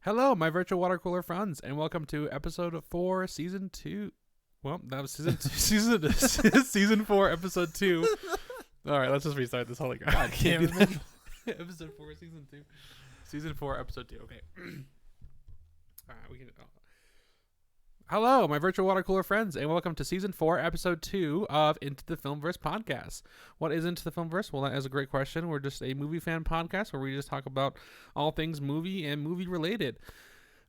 Hello, my virtual water cooler friends, and welcome to episode 4, season 2. Well, that was season 2, season 4, episode 2. All right, let's just restart this. Holy crap! I can't do that. Episode 4, season 2. Season 4, episode 2. Okay. All right, we can. Hello, my virtual water cooler friends, and welcome to season 4, episode 2 of Into the Filmverse podcast. What is Into the Filmverse? Well, that is a great question. We're just a movie fan podcast where we just talk about all things movie and movie related.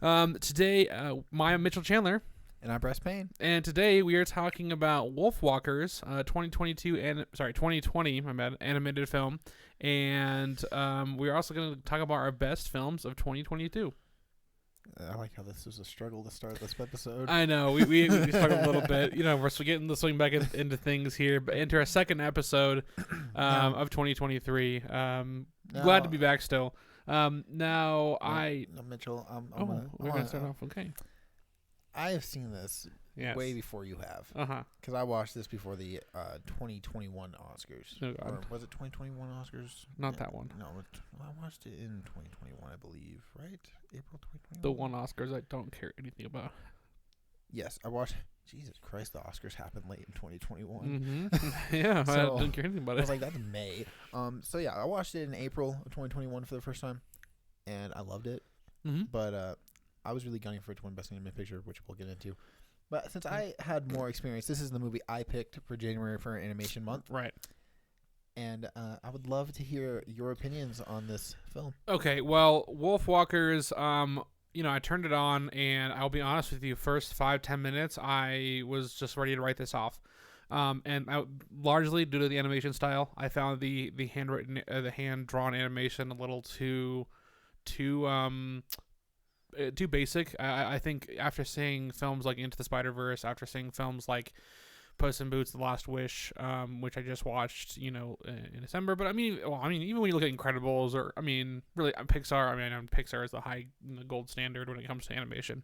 Today, I'm Mytchel Chandler. And I'm Bryce Payne. And today we are talking about Wolfwalkers, 2020, my bad, animated film. And we're also going to talk about our best films of 2022. I like how this was a struggle to start this episode. I know. We struggled a little bit. You know, we're still getting the swing back into things here, but into our second episode of 2023. Glad to be back still. Mytchel, we're going to start off. Okay. I have seen this way before you have. Because I watched this before the 2021 Oscars. Oh, God. Or was it 2021 Oscars? Not that one. No, I watched it in 2021, I believe. Right? April 2021? The one Oscars I don't care anything about. Yes, I watched. Jesus Christ, the Oscars happened late in 2021. Mm-hmm. Yeah, so, I didn't care anything about it. I was like, that's May. So yeah, I watched it in April of 2021 for the first time, and I loved it. Mm-hmm. But I was really gunning for it to win Best Animated Picture, which we'll get into. But since I had more experience, this is the movie I picked for January for Animation Month. Right. And I would love to hear your opinions on this film. Okay, well, Wolfwalkers, I turned it on, and I'll be honest with you, first 5-10 minutes, I was just ready to write this off. Largely due to the animation style, I found the hand-drawn animation a little too basic. I think after seeing films like Into the Spider-Verse, after seeing films like Puss in Boots: The Last Wish, which I just watched, in December. But I mean, even when you look at Incredibles, or really Pixar. Pixar is the high gold standard when it comes to animation.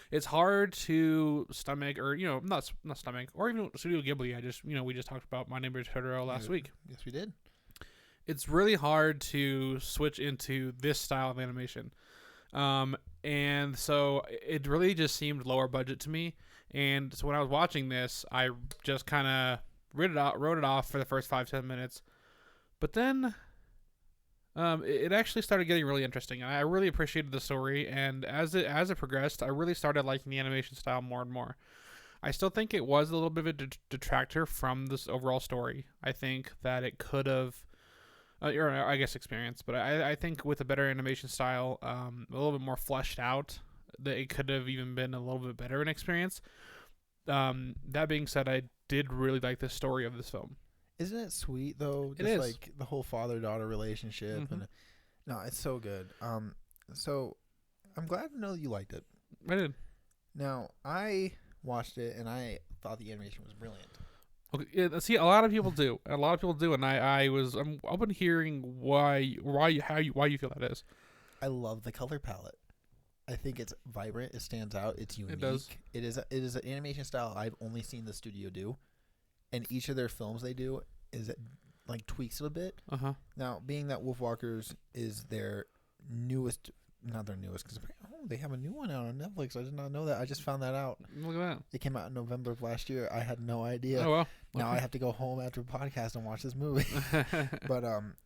It's hard to stomach, or not stomach, or even Studio Ghibli. We just talked about My Neighbor Totoro last week. Yes, we did. It's really hard to switch into this style of animation. And so it really just seemed lower budget to me. And so when I was watching this, I just kind of wrote it off for the first 5-10 minutes. But then it actually started getting really interesting. And I really appreciated the story. And as it progressed, I really started liking the animation style more and more. I still think it was a little bit of a detractor from this overall story. I think that it could have... experience, but I think with a better animation style, a little bit more fleshed out, that it could have even been a little bit better an experience. That being said, I did really like the story of this film. Isn't it sweet though? It is. Like the whole father-daughter relationship, Mm-hmm. and no, it's so good. So I'm glad to know that you liked it. I did. Now I watched it and I thought the animation was brilliant. Okay, yeah, see, a lot of people do, and I'm open to hearing why you feel that is. I love the color palette. I think it's vibrant. It stands out. It's unique. It does. It is an animation style I've only seen the studio do, and each of their films they do is like tweaks it a bit. Now, being that Wolfwalkers is their newest. Not their newest, because they have a new one out on Netflix. I did not know that. I just found that out. Look at that. It came out in November of last year. I had no idea. Oh, well. Okay. Now I have to go home after a podcast and watch this movie. But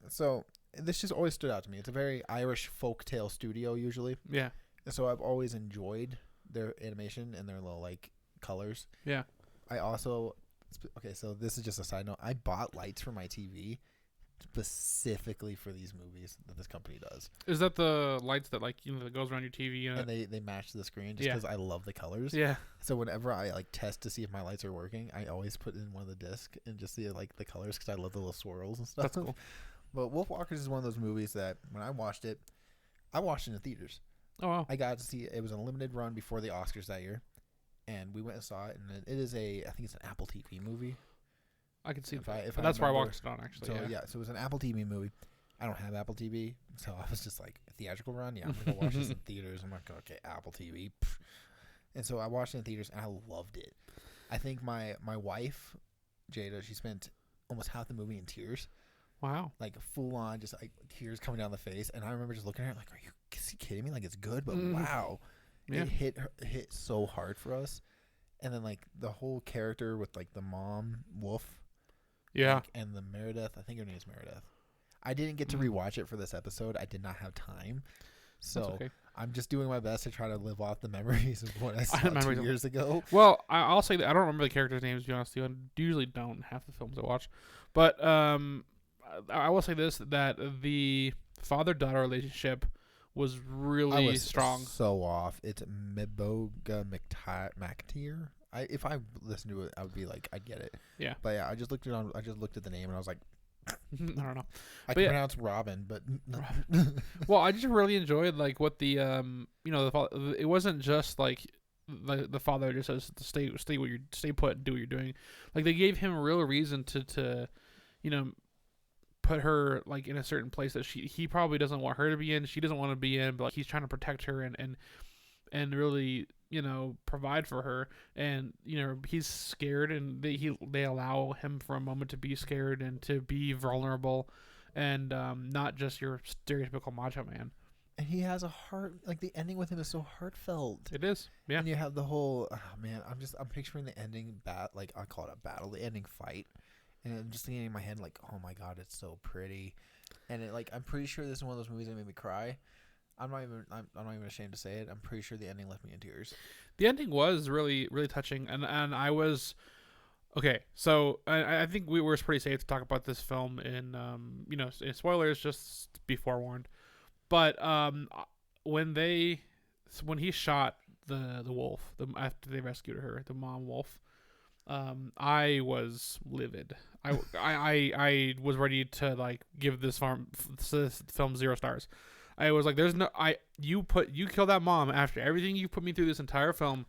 so this just always stood out to me. It's a very Irish folktale studio usually. Yeah. And so I've always enjoyed their animation and their little like colors. Yeah. I also so this is just a side note. I bought lights for my TV specifically for these movies that this company does. Is that the lights that that goes around your TV and they match the screen just because I love the colors. Yeah. So whenever I like test to see if my lights are working, I always put in one of the discs and just see like the colors because I love the little swirls and stuff. That's cool. But Wolfwalkers is one of those movies that when I watched it in the theaters. Oh wow. I got to see it. It was a limited run before the Oscars that year, and we went and saw it. And it is I think it's an Apple TV movie. I can see if that's where I watched it on, actually. So so it was an Apple TV movie. I don't have Apple TV, so I was just like, a theatrical run? Yeah, I'm going to watch this in theaters. I'm like, okay, Apple TV. Pfft. And so I watched it in theaters, and I loved it. I think my wife, Jada, she spent almost half the movie in tears. Wow. Like full on, just like tears coming down the face. And I remember just looking at her like, are you you kidding me? Like, it's good, but wow. Yeah. It hit so hard for us. And then, like, the whole character with, like, the mom, Wolf. Yeah. Like, and the Meredith. I think her name is Meredith. I didn't get to rewatch it for this episode. I did not have time. So I'm just doing my best to try to live off the mememories of what I saw 2 years ago. Well, I'll say that I don't remember the characters' names, to be honest with you. I usually don't half the films I watch. But I will say this, that the father-daughter relationship was really strong. So off. It's Miboga McTeer. If I listened to it, I would be like, I get it. Yeah. But yeah, I just looked at the name and I was like, I don't know. I can pronounce Robin, but well, I just really enjoyed like what the it wasn't just like the father just says to stay put and do what you're doing. Like they gave him a real reason to put her like in a certain place that he probably doesn't want her to be in. She doesn't want to be in, but like he's trying to protect her and really provide for her, and he's scared, and they allow him for a moment to be scared and to be vulnerable, and not just your stereotypical macho man. And he has a heart. Like the ending with him is so heartfelt. It is, yeah. And you have the whole I'm picturing the ending like I call it a battle, the ending fight, and I'm just thinking in my head like, oh my god, it's so pretty, and I'm pretty sure this is one of those movies that made me cry. I'm not even ashamed to say it. I'm pretty sure the ending left me in tears. The ending was really, really touching, and I was okay. So I think we were pretty safe to talk about this film in in spoilers. Just be forewarned. But when he shot the wolf, after they rescued her, the mom wolf, I was livid. I was ready to like give this film 0 stars. I was like, you kill that mom after everything you put me through this entire film.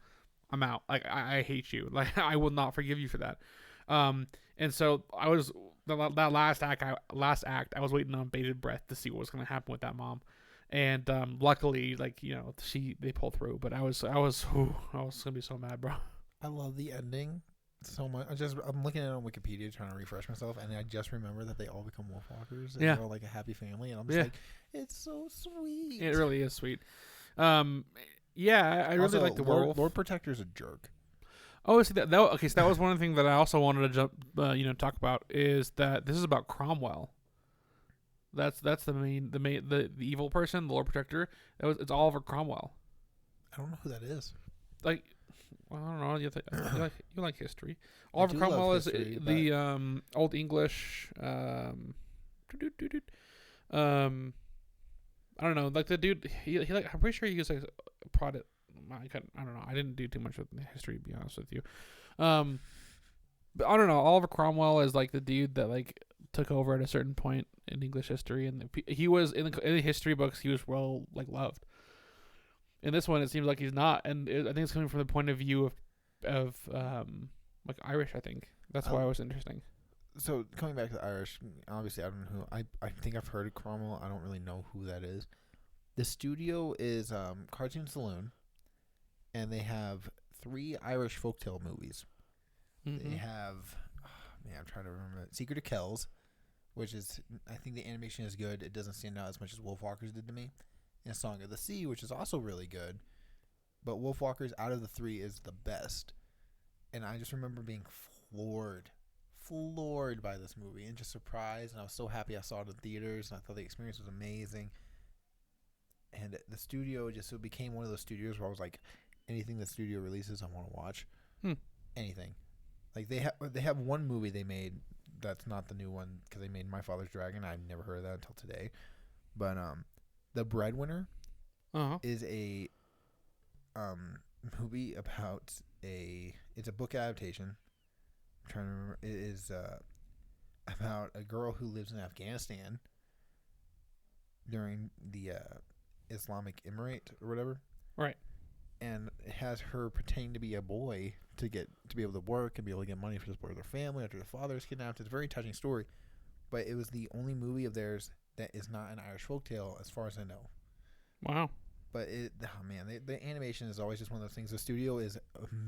I'm out. Like, I hate you. Like, I will not forgive you for that. And so I was that last act. I was waiting on bated breath to see what was going to happen with that mom. And luckily, they pulled through. But I was gonna be so mad, bro. I love the ending so much. I'm looking at it on Wikipedia trying to refresh myself, and I just remember that they all become Wolfwalkers. And they're all like a happy family, and I'm just like, it's so sweet. It really is sweet. Yeah, I really like the werewolf. Lord Protector's a jerk. Oh, see that. Okay, so that was one thing that I also wanted to talk about, is that this is about Cromwell. That's the evil person, the Lord Protector. It's Oliver Cromwell. I don't know who that is. Like, well, I don't know. You like history. Oliver Cromwell is the Old English. I don't know. Like the dude, he I'm pretty sure he was like a product. I don't know. I didn't do too much with history, to be honest with you. But I don't know. Oliver Cromwell is like the dude that like took over at a certain point in English history, and he was in the history books. He was well loved. In this one, it seems like he's not, and I think it's coming from the point of view of like Irish. I think that's why it was interesting. So coming back to the Irish, obviously I don't know who. I think I've heard of Cromwell. I don't really know who that is. The studio is Cartoon Saloon, and they have 3 Irish folktale movies. Mm-hmm. They have, I'm trying to remember it. Secret of Kells, which is, I think the animation is good. It doesn't stand out as much as Wolfwalkers did to me. And Song of the Sea, which is also really good. But Wolfwalkers, out of the 3, is the best. And I just remember being floored by this movie and just surprised. And I was so happy I saw it in theaters, and I thought the experience was amazing. And the studio it became one of those studios where I was like, anything the studio releases, I want to watch. Anything. Like they have one movie they made that's not the new one, because they made My Father's Dragon. I've never heard of that until today. But The Breadwinner is a movie about it's a book adaptation. I'm trying to remember. It is about a girl who lives in Afghanistan during the Islamic Emirate or whatever. Right. And it has her pretending to be a boy to be able to work and be able to get money for the support of their family after the father is kidnapped. It's a very touching story. But it was the only movie of theirs that is not an Irish folktale, as far as I know. Wow. But the animation is always just one of those things. The studio is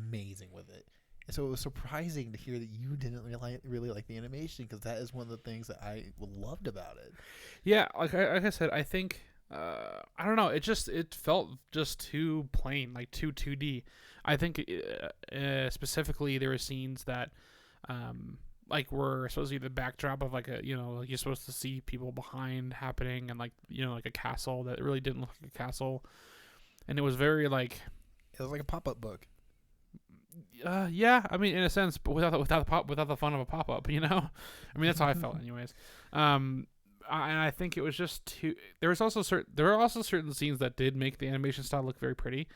amazing with it. And so it was surprising to hear that you didn't really like the animation, because that is one of the things that I loved about it. Yeah, like I said, I think I don't know. It felt just too plain, like too 2D. I think specifically there were scenes that like were supposed to be the backdrop of like a, like you're supposed to see people behind happening, and like like a castle that really didn't look like a castle, and it was very like it was like a pop-up book. Yeah, I mean in a sense, but without the fun of a pop-up, I mean that's how I felt anyways. And I think it was just too. There were also certain scenes that did make the animation style look very pretty.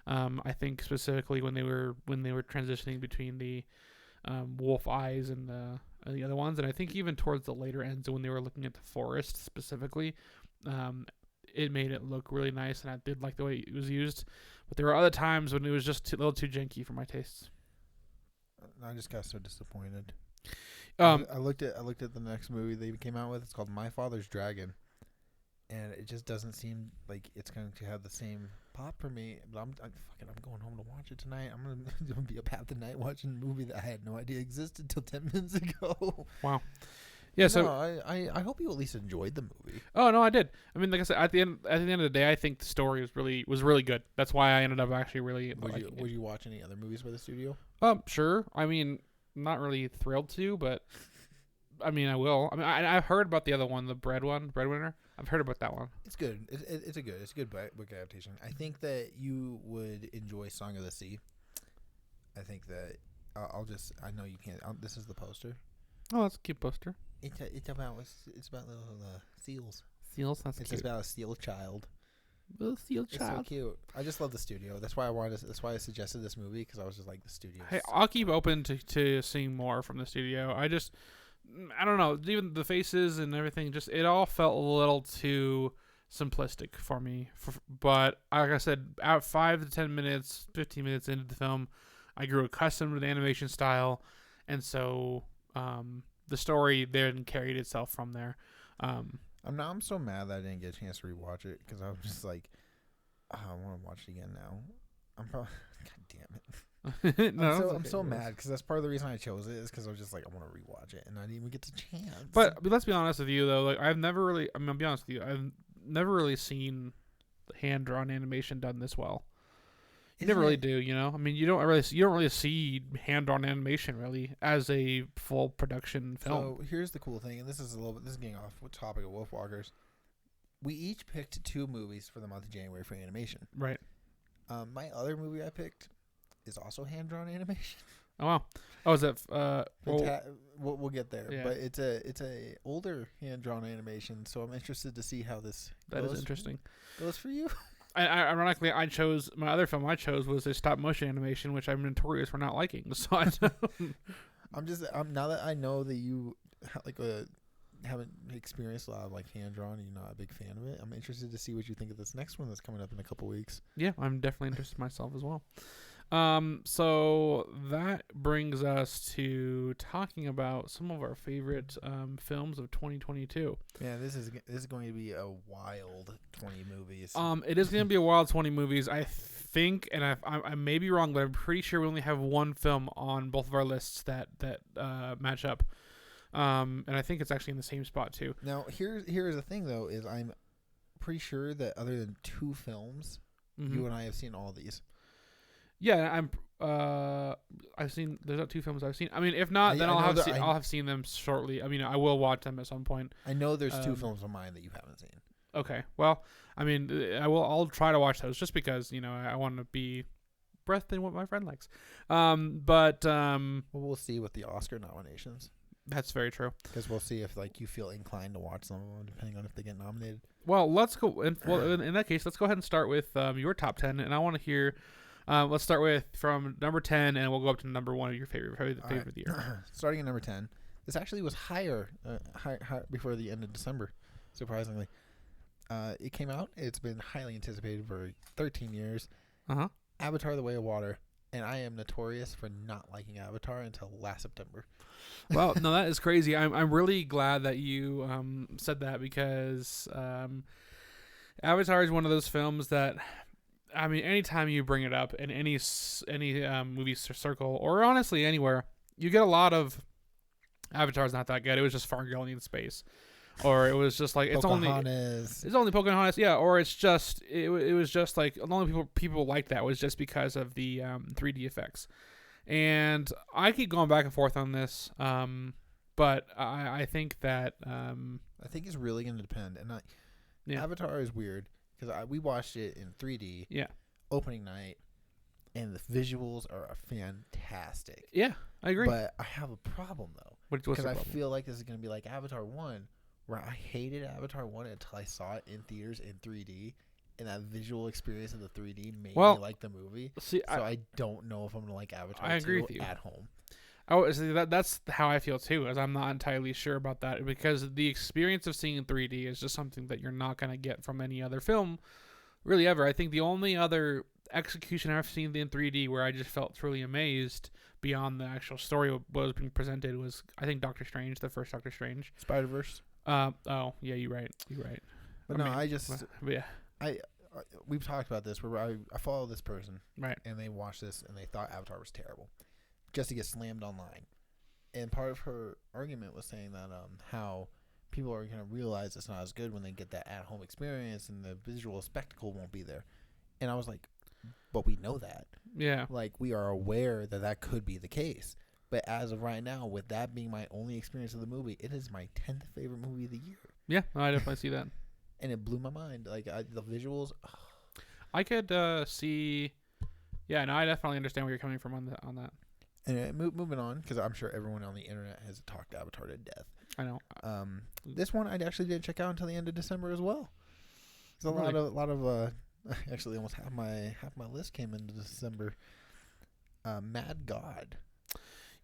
I think specifically when they were transitioning between the wolf eyes and the other ones, and I think even towards the later ends when they were looking at the forest specifically, it made it look really nice, and I did like the way it was used. But there were other times when it was just a little too janky for my tastes. I just got so disappointed. I looked at the next movie they came out with. It's called My Father's Dragon, and it just doesn't seem like it's going to have the same pop for me. But I'm going home to watch it tonight. I'm gonna be up half the night watching a movie that I had no idea existed till 10 minutes ago. Wow. Yeah. So I hope you at least enjoyed the movie. Oh no, I did. I mean, like I said, at the end of the day, I think the story was really good. That's why I ended up actually really. Would you watch any other movies by the studio? Sure. I mean, not really thrilled to, but I mean, I will. I mean, I've heard about the other one, the Breadwinner. I've heard about that one. It's good. It's a good book adaptation. I think that you would enjoy Song of the Sea. I think that I know you can't. This is the poster. Oh, that's a cute poster. It's about little seals. Seals. That's cute. It's about a seal child. Little seal child. It's so cute. I just love the studio. That's why That's why I suggested this movie, because I was just like, the studio. Hey, I'll keep open to seeing more from the studio. I don't know. Even the faces and everything, just it all felt a little too simplistic for me. But like I said, out 5 to 10 minutes, 15 minutes into the film, I grew accustomed to the animation style, and so the story then carried itself from there. I'm so mad that I didn't get a chance to rewatch it, because I was just like, I want to watch it again now. I'm probably God damn it. I'm so mad, because that's part of the reason I chose it, is because I was just like, I want to rewatch it, and I didn't even get the chance. But let's be honest with you though, like I'll be honest with you, I've never really seen hand drawn animation done this well. You never really do, I mean, you don't really see hand drawn animation really as a full production film. So here's the cool thing, and this is getting off topic of Wolfwalkers. We each picked 2 movies for the month of January for animation. Right. My other movie I picked is also hand drawn animation. Oh wow! Oh, is that? We'll get there, yeah. But it's a older hand drawn animation, so I'm interested to see how this. That is interesting. Goes for you. Ironically, my other film I chose was a stop motion animation, which I'm notorious for not liking. So I'm now that I know that you haven't experienced a lot of like hand drawn, and you're not a big fan of it. I'm interested to see what you think of this next one that's coming up in a couple weeks. Yeah, I'm definitely interested myself as well. So that brings us to talking about some of our favorite films of 2022. Yeah, this is going to be a wild 20 movies. It is going to be a wild 20 movies. I think, and I may be wrong, but I'm pretty sure we only have one film on both of our lists that match up. And I think it's actually in the same spot too. Now, here's the thing though, is I'm pretty sure that other than 2 films, you and I have seen all these. Yeah, I've seen. There's not 2 films I've seen. I mean, if not, then I'll have seen them shortly. I mean, I will watch them at some point. I know there's 2 films of mine that you haven't seen. Okay, well, I mean, I'll try to watch those just because I want to be breathed in what my friend likes. But we'll see with the Oscar nominations. That's very true. Because we'll see if you feel inclined to watch some of them, depending on if they get nominated. Well, let's go. In that case, let's go ahead and start with your top 10, and I want to hear. Let's start with from number 10, and we'll go up to number 1 of your favorite of the year. Starting at number 10, this actually was higher before the end of December, surprisingly. It came out. It's been highly anticipated for 13 years. Avatar: The Way of Water, and I am notorious for not liking Avatar until last September. Well, no, that is crazy. I'm really glad that you said that, because Avatar is one of those films that. I mean, anytime you bring it up in any movie circle, or honestly anywhere, you get a lot of Avatar's not that good. It was just Fargillian space. or it was just like it's only Pocahontas, yeah, or it's just it was just like the only people like that was just because of the 3D effects. And I keep going back and forth on this, but I think that I think it's really going to depend. And Avatar is weird because we watched it in 3D. Yeah. Opening night, and the visuals are fantastic. Yeah, I agree. But I have a problem though, because I feel like this is going to be like Avatar 1, where I hated Avatar 1 until I saw it in theaters in 3D. And that visual experience of the 3D made me like the movie. See, so I don't know if I'm going to like Avatar 2 agree with you. at home. Oh, see, that's how I feel too, as I'm not entirely sure about that, because the experience of seeing in 3D is just something that you're not going to get from any other film, really ever. I think the only other execution I've seen in 3D where I just felt truly amazed beyond the actual story what was being presented was, I think, Doctor Strange, the first Doctor Strange. Spider-Verse? Oh, yeah, you're right. But we've talked about this where I follow this person, right, and they watched this and they thought Avatar was terrible, just to get slammed online. And part of her argument was saying that how people are going to realize it's not as good when they get that at-home experience and the visual spectacle won't be there. And I was like, but we know that. Yeah. Like, we are aware that that could be the case. But as of right now, with that being my only experience of the movie, it is my 10th favorite movie of the year. Yeah, I definitely see that. And it blew my mind. Like, the visuals. I could see. Yeah, no, I definitely understand where you're coming from on that. And moving on, because I'm sure everyone on the internet has talked Avatar to death. I know. This one I actually didn't check out until the end of December as well. There's a lot of actually almost half my list came into December. Mad God.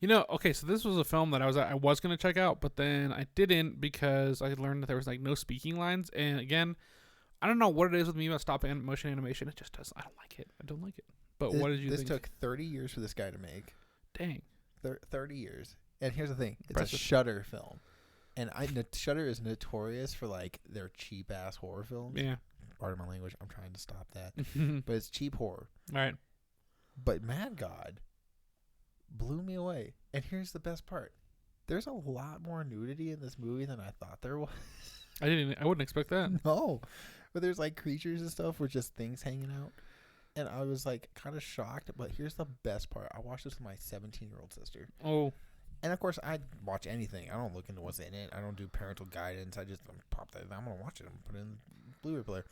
Okay, so this was a film that I was gonna check out, but then I didn't because I learned that there was like no speaking lines, and again, I don't know what it is with me about stop motion animation. It just does. I don't like it. But what did you think? This took 30 years for this guy to make. Dang. 30 years. And here's the thing. It's Impressive. A Shudder film. And Shudder is notorious for like their cheap ass horror films. Yeah. Pardon my language. I'm trying to stop that. But it's cheap horror. All right. But Mad God blew me away. And here's the best part. There's a lot more nudity in this movie than I thought there was. I wouldn't expect that. No. But there's like creatures and stuff with just things hanging out. And I was like kind of shocked. But here's the best part. I watched this with my 17-year-old sister. Oh. And of course, I watch anything. I don't look into what's in it. I don't do parental guidance. I just pop that. I'm gonna watch it. I'm gonna put it in the Blu-ray player.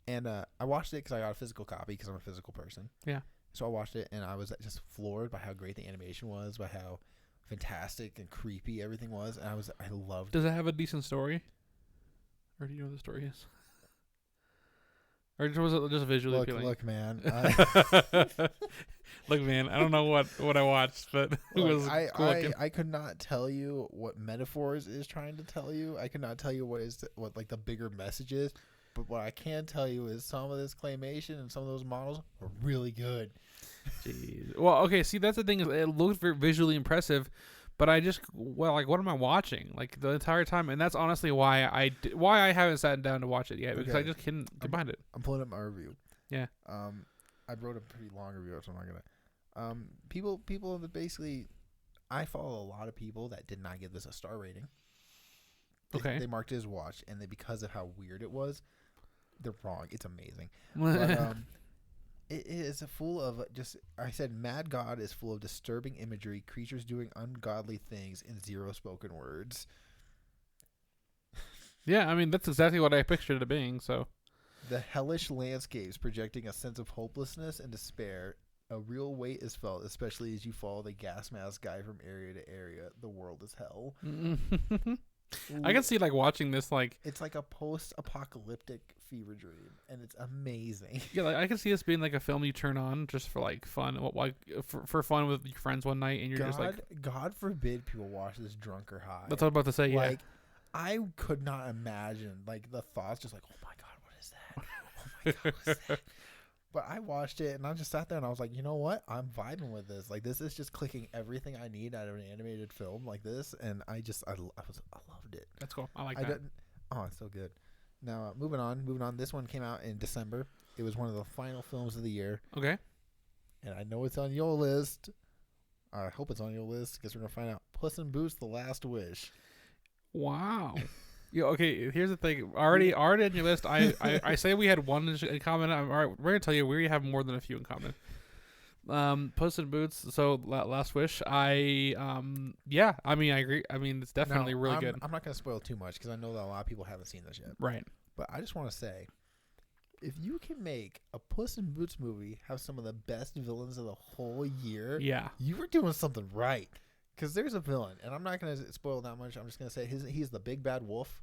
And I watched it because I got a physical copy because I'm a physical person. Yeah. So I watched it and I was just floored by how great the animation was, by how fantastic and creepy everything was. And I loved. Does it have a decent story? Or do you know what the story is? Or was it just visually appealing? Look, man. Look, man. I don't know what I watched, but it was cool. I could not tell you what metaphors is trying to tell you. I could not tell you what like the bigger message is. But what I can tell you is some of this claymation and some of those models are really good. Jeez. Well, okay. See, that's the thing is it looked very visually impressive, but what am I watching like the entire time? And that's honestly why I haven't sat down to watch it yet because I just couldn't get behind it. I'm pulling up my review. Yeah. I wrote a pretty long review, so I'm not gonna. People that basically, I follow a lot of people that did not give this a star rating. They marked it as watched, and because of how weird it was, they're wrong. It's amazing. But, it is full of I said Mad God is full of disturbing imagery, creatures doing ungodly things, and zero spoken words. Yeah, I mean, that's exactly what I pictured it being, so. The hellish landscapes projecting a sense of hopelessness and despair. A real weight is felt, especially as you follow the gas mask guy from area to area. The world is hell. I can see, like, watching this, like... It's like a post-apocalyptic fever dream, and it's amazing. Yeah, like, I can see this being, like, a film you turn on just for, like, fun. Like, for fun with your friends one night, and you're just, like... God forbid people watch this drunk or high. That's what I'm about to say, yeah. Like, I could not imagine, like, the thoughts just like, oh, my God, what is that? Oh, my God, what is that? But I watched it, and I just sat there, and I was like, you know what? I'm vibing with this. Like, this is just clicking everything I need out of an animated film like this, and I loved it. That's cool. I like that. Oh, it's so good. Now, moving on. This one came out in December. It was one of the final films of the year. Okay. And I know it's on your list. I hope it's on your list, because we're going to find out Puss in Boots: The Last Wish. Wow. Yeah, okay, here's the thing. Already on your list, I say we had one in common. All right, we're gonna tell you we have more than a few in common. Puss in Boots. So Last Wish. Yeah. I mean, I agree. I mean, it's definitely really good. I'm not gonna spoil too much because I know that a lot of people haven't seen this yet. Right. But I just want to say, if you can make a Puss in Boots movie have some of the best villains of the whole year, yeah, you were doing something right. Because there's a villain, and I'm not gonna spoil that much. I'm just gonna say he's the big bad wolf,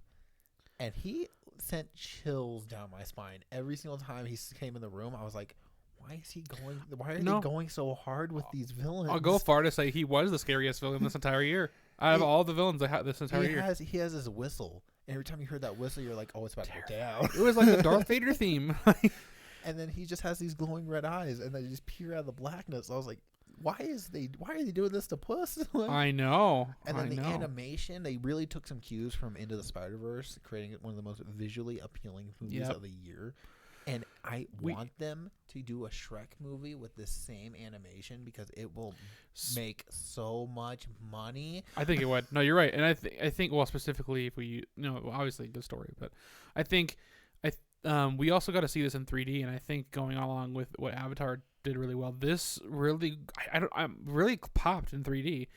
and he sent chills down my spine every single time he came in the room. I was like, why is he going? Why are they going so hard with these villains? I'll go far to say he was the scariest villain this entire year. Out of all the villains I had this entire year, he has his whistle. And every time you heard that whistle, you're like, oh, it's about to go down. It was like the Darth Vader theme. And then he just has these glowing red eyes, and they just peer out of the blackness. I was like, why are they doing this to Puss? I know. And then animation, they really took some cues from Into the Spider-Verse, creating one of the most visually appealing movies of the year. And I want them to do a Shrek movie with the same animation because it will make so much money. I think it would. No, you're right. And I think well, specifically if we, obviously good story, but I think we also got to see this in 3D, and I think going along with what Avatar did really well, this really I really popped in 3D.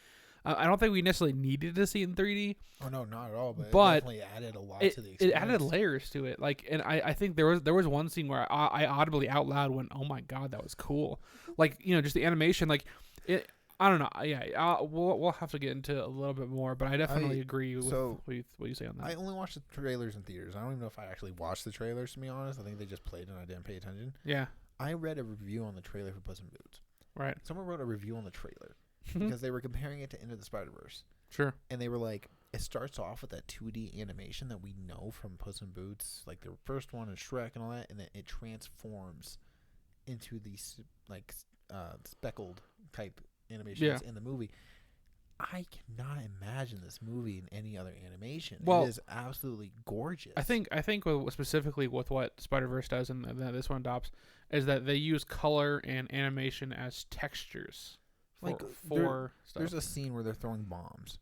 I don't think we necessarily needed to see it in 3D. Oh no, not at all. But it definitely added a lot to the experience. It added layers to it. Like, and I think there was one scene where I audibly out loud went, "Oh my god, that was cool!" Like, just the animation. Like, it. I don't know. Yeah, we'll have to get into a little bit more, but I definitely agree with what you say on that. I only watched the trailers in theaters. I don't even know if I actually watched the trailers, to be honest. I think they just played and I didn't pay attention. Yeah. I read a review on the trailer for Puss in Boots. Right. Someone wrote a review on the trailer because they were comparing it to Into the Spider-Verse. Sure. And they were like, it starts off with that 2D animation that we know from Puss in Boots, like the first one and Shrek and all that, and then it transforms into these like speckled type animations in the movie. I cannot imagine this movie in any other animation. Well, it is absolutely gorgeous. I think specifically with what Spider-Verse does and that this one adopts is that they use color and animation as textures for stuff. There's a scene where they're throwing bombs,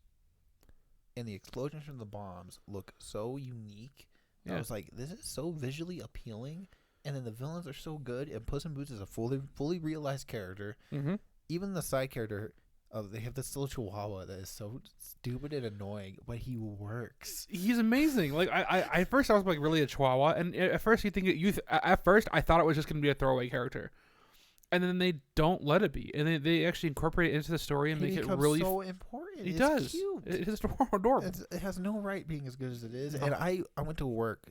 and the explosions from the bombs look so unique. I was like, this is so visually appealing, and then the villains are so good. And Puss in Boots is a fully realized character. Mm-hmm. Even the side character. They have this little chihuahua that is so stupid and annoying, but he works. He's amazing. Like I at first I was like really a chihuahua, and at first at first I thought it was just gonna be a throwaway character, and then they don't let it be, and they actually incorporate it into the story and make it really so important. It does. Cute. It is adorable. It has no right being as good as it is. And I went to work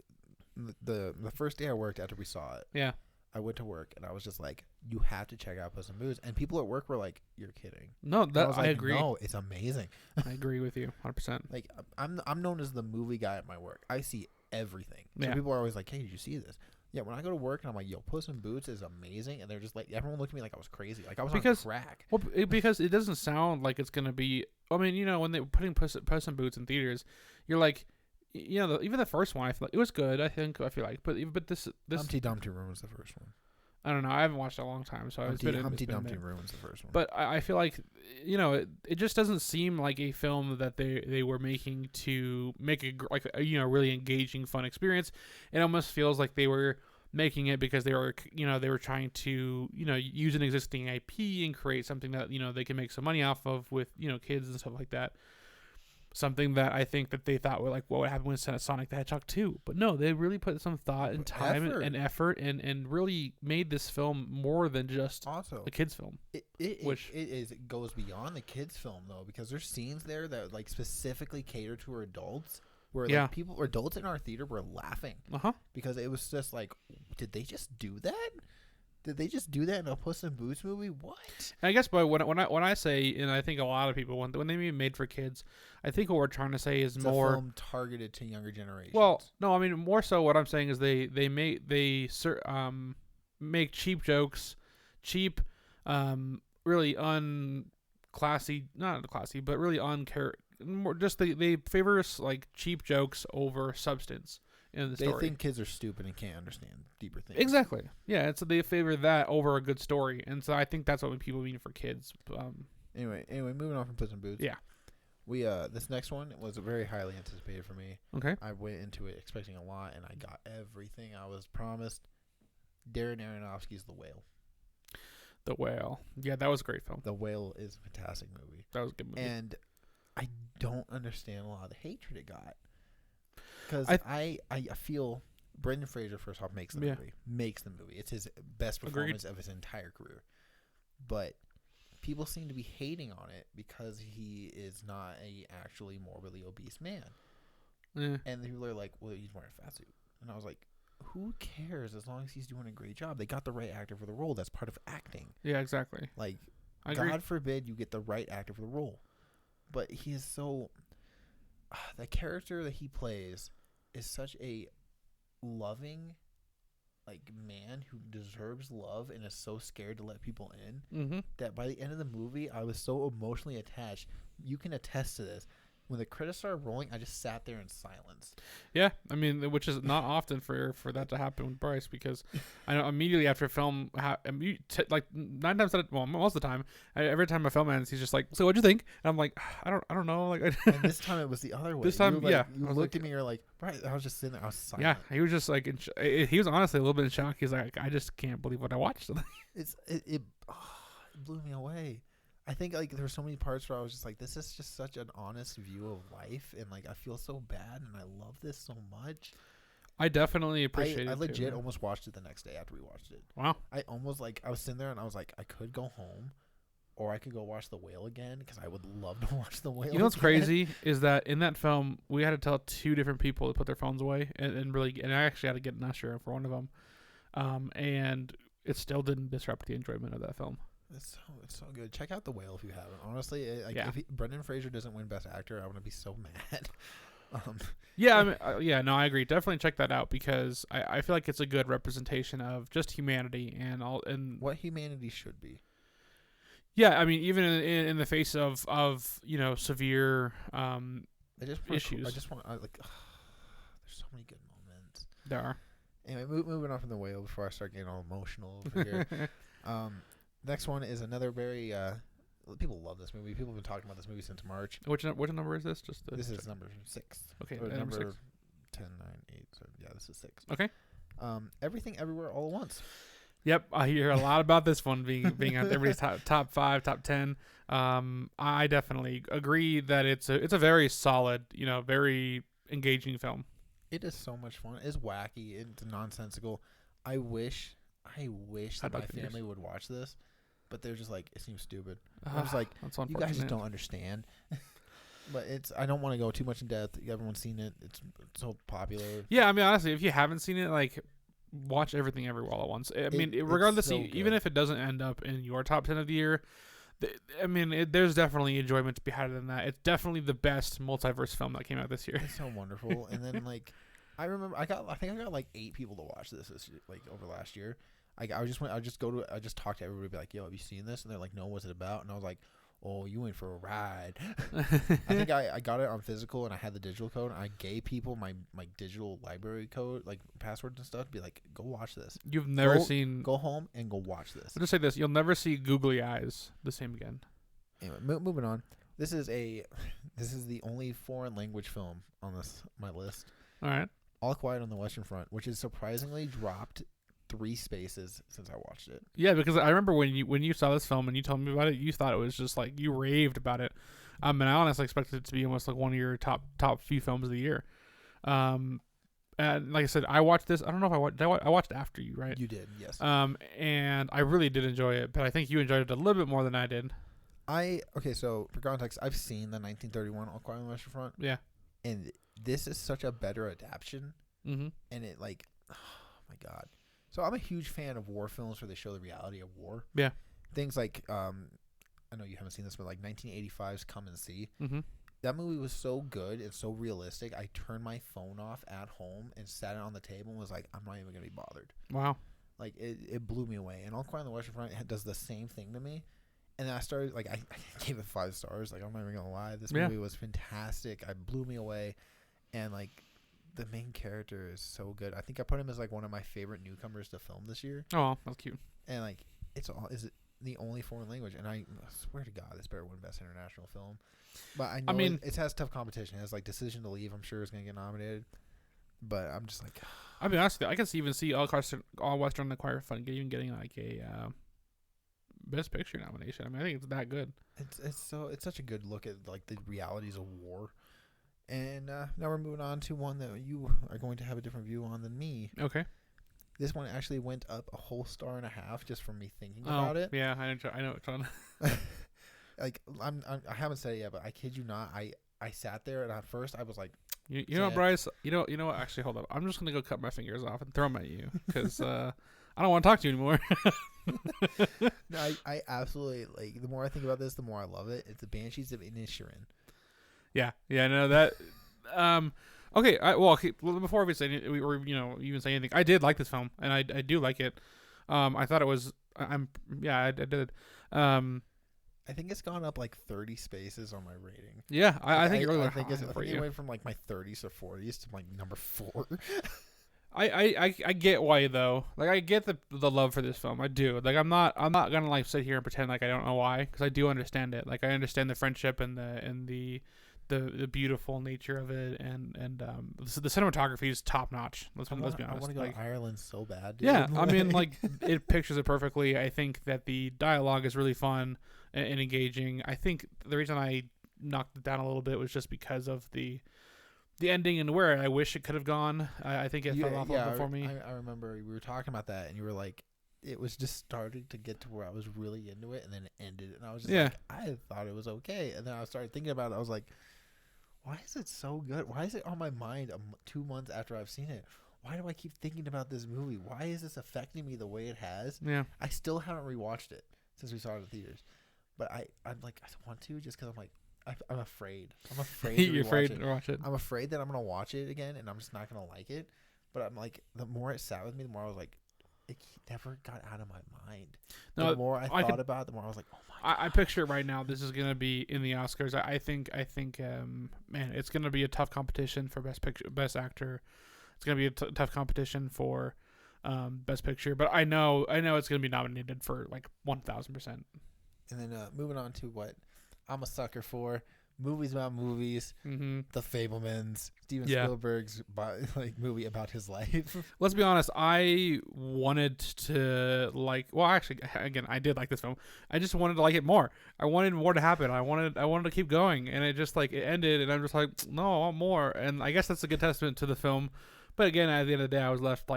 the first day I worked after we saw it. Yeah. I went to work and I was just like, you have to check out Puss in Boots. And people at work were like, you're kidding. No, I agree. No, it's amazing. I agree with you 100%. Like, I'm known as the movie guy at my work. I see everything. So people are always like, hey, did you see this? Yeah, when I go to work and I'm like, yo, Puss in Boots is amazing. And they're just like, everyone looked at me like I was crazy. Like I was on crack. Well, because it doesn't sound like it's going to be, I mean, when they were putting Puss in Boots in theaters, you're like, even the first one, I feel like it was good. I feel like, but this Humpty Dumpty Room was the first one. I don't know. I haven't watched it in a long time, so Humpty Dumpty Room was the first one. But I feel like, it just doesn't seem like a film that they were making to make a really engaging, fun experience. It almost feels like they were making it because they were trying to use an existing IP and create something that they can make some money off of with kids and stuff like that. Something that I think that they thought were like, what would happen with Sonic the Hedgehog 2? But no, they really put some thought and time and effort and really made this film more than just a kids film. It goes beyond the kids film though, because there's scenes there that like specifically cater to adults where like adults in our theater were laughing because it was just like, did they just do that? Did they just do that in a Puss in Boots movie? What? And I guess, but when I say, and I think a lot of people when they mean made for kids, I think what we're trying to say is it's more a film targeted to younger generations. Well, no, I mean more so. What I'm saying is they make cheap jokes, really unclassy, not classy, but really more just they favor like cheap jokes over substance. In the story. They think kids are stupid and can't understand deeper things. Exactly. Yeah, and so they favor that over a good story. And so I think that's what people mean for kids. Anyway, moving on from Puss in Boots. Yeah. This next one was very highly anticipated for me. Okay. I went into it expecting a lot, and I got everything I was promised. Darren Aronofsky's The Whale. The Whale. Yeah, that was a great film. The Whale is a fantastic movie. That was a good movie. And I don't understand a lot of the hatred it got. Because I feel Brendan Fraser, first off, makes the movie. Makes the movie. It's his best performance of his entire career. But people seem to be hating on it because he is not a actually morbidly obese man. And people are like, well, he's wearing a fat suit. And I was like, who cares as long as he's doing a great job? They got the right actor for the role. That's part of acting. Yeah, exactly. Like, God forbid you get the right actor for the role. But he is so... the character that he plays is such a loving... like man who deserves love and is so scared to let people in that by the end of the movie I was so emotionally attached. You can attest to this. When the credits started rolling, I just sat there in silence. Yeah, I mean, which is not often for that to happen with Bryce, because I know immediately after a film, like 9 times out of, well, most of the time, every time a film ends, he's just like, "So what'd you think?" And I'm like, I don't know. Like, and this time it was the other way. This time, you looked at me, you're like, Bryce. I was just sitting there, I was silent. Yeah, he was just like, he was honestly a little bit in shock. He's like, I just can't believe what I watched. It blew me away. I think like there were so many parts where I was just like, this is just such an honest view of life, and like I feel so bad, and I love this so much. I definitely appreciate it. I legit almost watched it the next day after we watched it. Wow. I almost I was sitting there and I was like, I could go home, or I could go watch The Whale again because I would love to watch The Whale. You know what's crazy is that in that film we had to tell 2 different people to put their phones away, and I actually had to get an usher for one of them, and it still didn't disrupt the enjoyment of that film. It's so good. Check out The Whale if you haven't. Honestly, if Brendan Fraser doesn't win Best Actor, I'm gonna be so mad. Yeah, I mean, no, I agree. Definitely check that out because I feel like it's a good representation of just humanity and what humanity should be. Yeah, I mean, even in the face of severe issues. There's so many good moments. There are. Anyway, moving on from The Whale before I start getting all emotional over here. Next one is another very people love this movie. People have been talking about this movie since March. Which number is this? This is number 6. Okay, or number 6. 10, 9, 8. So yeah, this is 6. Okay. Everything Everywhere All at Once. Yep, I hear a lot about this one being on everybody's top 5, top 10. I definitely agree that it's a very solid, very engaging film. It is so much fun. It's wacky. It's nonsensical. I wish that my family would watch this, but they're just like, it seems stupid. I was like, you guys just don't understand. But I don't want to go too much in depth. Everyone's seen it. It's so popular. Yeah, I mean, honestly, if you haven't seen it, like, watch Everything Everywhere All at Once. I mean, regardless, so even if it doesn't end up in your top 10 of the year, there's definitely enjoyment to be had in that. It's definitely the best multiverse film that came out this year. It's so wonderful. And then, like, I remember I think I got like 8 people to watch this year, like over last year. I just talked to everybody, be like, yo, have you seen this? And they're like, no, what's it about? And I was like, oh, you went for a ride. I think I got it on physical and I had the digital code. And I gave people my digital library code, like passwords and stuff, to be like, go watch this. You've never go home and go watch this. I'll just say this. You'll never see Googly Eyes the same again. Anyway, moving on. This is the only foreign language film on my list. All right. All Quiet on the Western Front, which is surprisingly dropped 3 spaces since I watched it. Yeah, because I remember when you saw this film and you told me about it, you thought it was just like, you raved about it. And I honestly expected it to be almost like one of your top few films of the year. And like I said, I watched this. I don't know if I watched after you, right? You did, yes. And I really did enjoy it, but I think you enjoyed it a little bit more than I did. So for context, I've seen the 1931 All Quiet on the Western Front. Yeah. And this is such a better adaptation. Mm-hmm. And it like, oh my God. So I'm a huge fan of war films where they show the reality of war. Yeah. Things like, I know you haven't seen this, but like 1985's Come and See. Mm-hmm. That movie was so good and so realistic. I turned my phone off at home and sat it on the table and was like, I'm not even going to be bothered. Wow. Like, it blew me away. And All Quiet on the Western Front does the same thing to me. And then I started, like, I gave it 5 stars. Like, I'm not even going to lie. This movie was fantastic. It blew me away. And, like, the main character is so good. I think I put him as, like, one of my favorite newcomers to film this year. Oh, that's cute. And, like, the only foreign language, and I swear to God, this better win Best International Film. But I mean, it has tough competition. It has like Decision to Leave. I'm sure it's gonna get nominated. But I'm just like, I'll be honest with you, I can even see All Western Acquired Fun even getting like a Best Picture nomination. I mean, I think it's that good. It's such a good look at like the realities of war. And now we're moving on to one that you are going to have a different view on than me. Okay. This one actually went up a whole 1.5 stars just from me thinking about it. Yeah, I know it's on. Like I haven't said it yet, but I kid you not, I sat there and at first I was like, you know what, Bryce? You know what? Actually, hold up. I'm just gonna go cut my fingers off and throw them at you because I don't want to talk to you anymore. No, I absolutely like. The more I think about this, the more I love it. It's the Banshees of Inisherin. Yeah, no, that. Okay, before we say even say anything, I did like this film, and I do like it. I thought it was. I did. I think it's gone up like 30 spaces on my rating. Yeah, I think it really went from like my 30s or 40s to like number 4. I get why though. Like I get the love for this film. I do. Like I'm not gonna like sit here and pretend like I don't know why, because I do understand it. Like I understand the friendship and the beautiful nature of it, and the cinematography is top notch. Let's be honest. I want to go to Ireland so bad. Dude. Yeah, I mean, like it pictures it perfectly. I think that the dialogue is really fun and engaging. I think the reason I knocked it down a little bit was just because of the ending and where I wish it could have gone. I think it fell off a little bit for me. I remember we were talking about that, and you were like, it was just starting to get to where I was really into it, and then it ended, and I was just like, I thought it was okay, and then I started thinking about it. I was like, why is it so good? Why is it on my mind 2 months after I've seen it? Why do I keep thinking about this movie? Why is this affecting me the way it has? Yeah, I still haven't rewatched it since we saw it in the theaters, but I'm like, I want to, just because I'm like, I'm afraid. I'm afraid. You're afraid to watch it. I'm afraid that I'm gonna watch it again, and I'm just not gonna like it. But I'm like, the more it sat with me, the more I was like, it never got out of my mind. The more I thought about it, the more I was like, oh my God. I picture it right now. This is gonna be in the Oscars. I think, man, it's gonna be a tough competition for Best Picture, Best Actor. It's gonna be a tough competition for Best Picture. But I know it's gonna be nominated for like 1,000%. And then moving on to what I'm a sucker for, movies about movies. Mm-hmm. The Fabelmans, Steven Spielberg's movie about his life. Let's be honest, I wanted to actually, again, I did like this film. I just wanted to like it more. I wanted more to happen. I wanted to keep going, and it just it ended, and I'm just like, no, I want more. And I guess that's a good testament to the film. But again, at the end of the day, I was left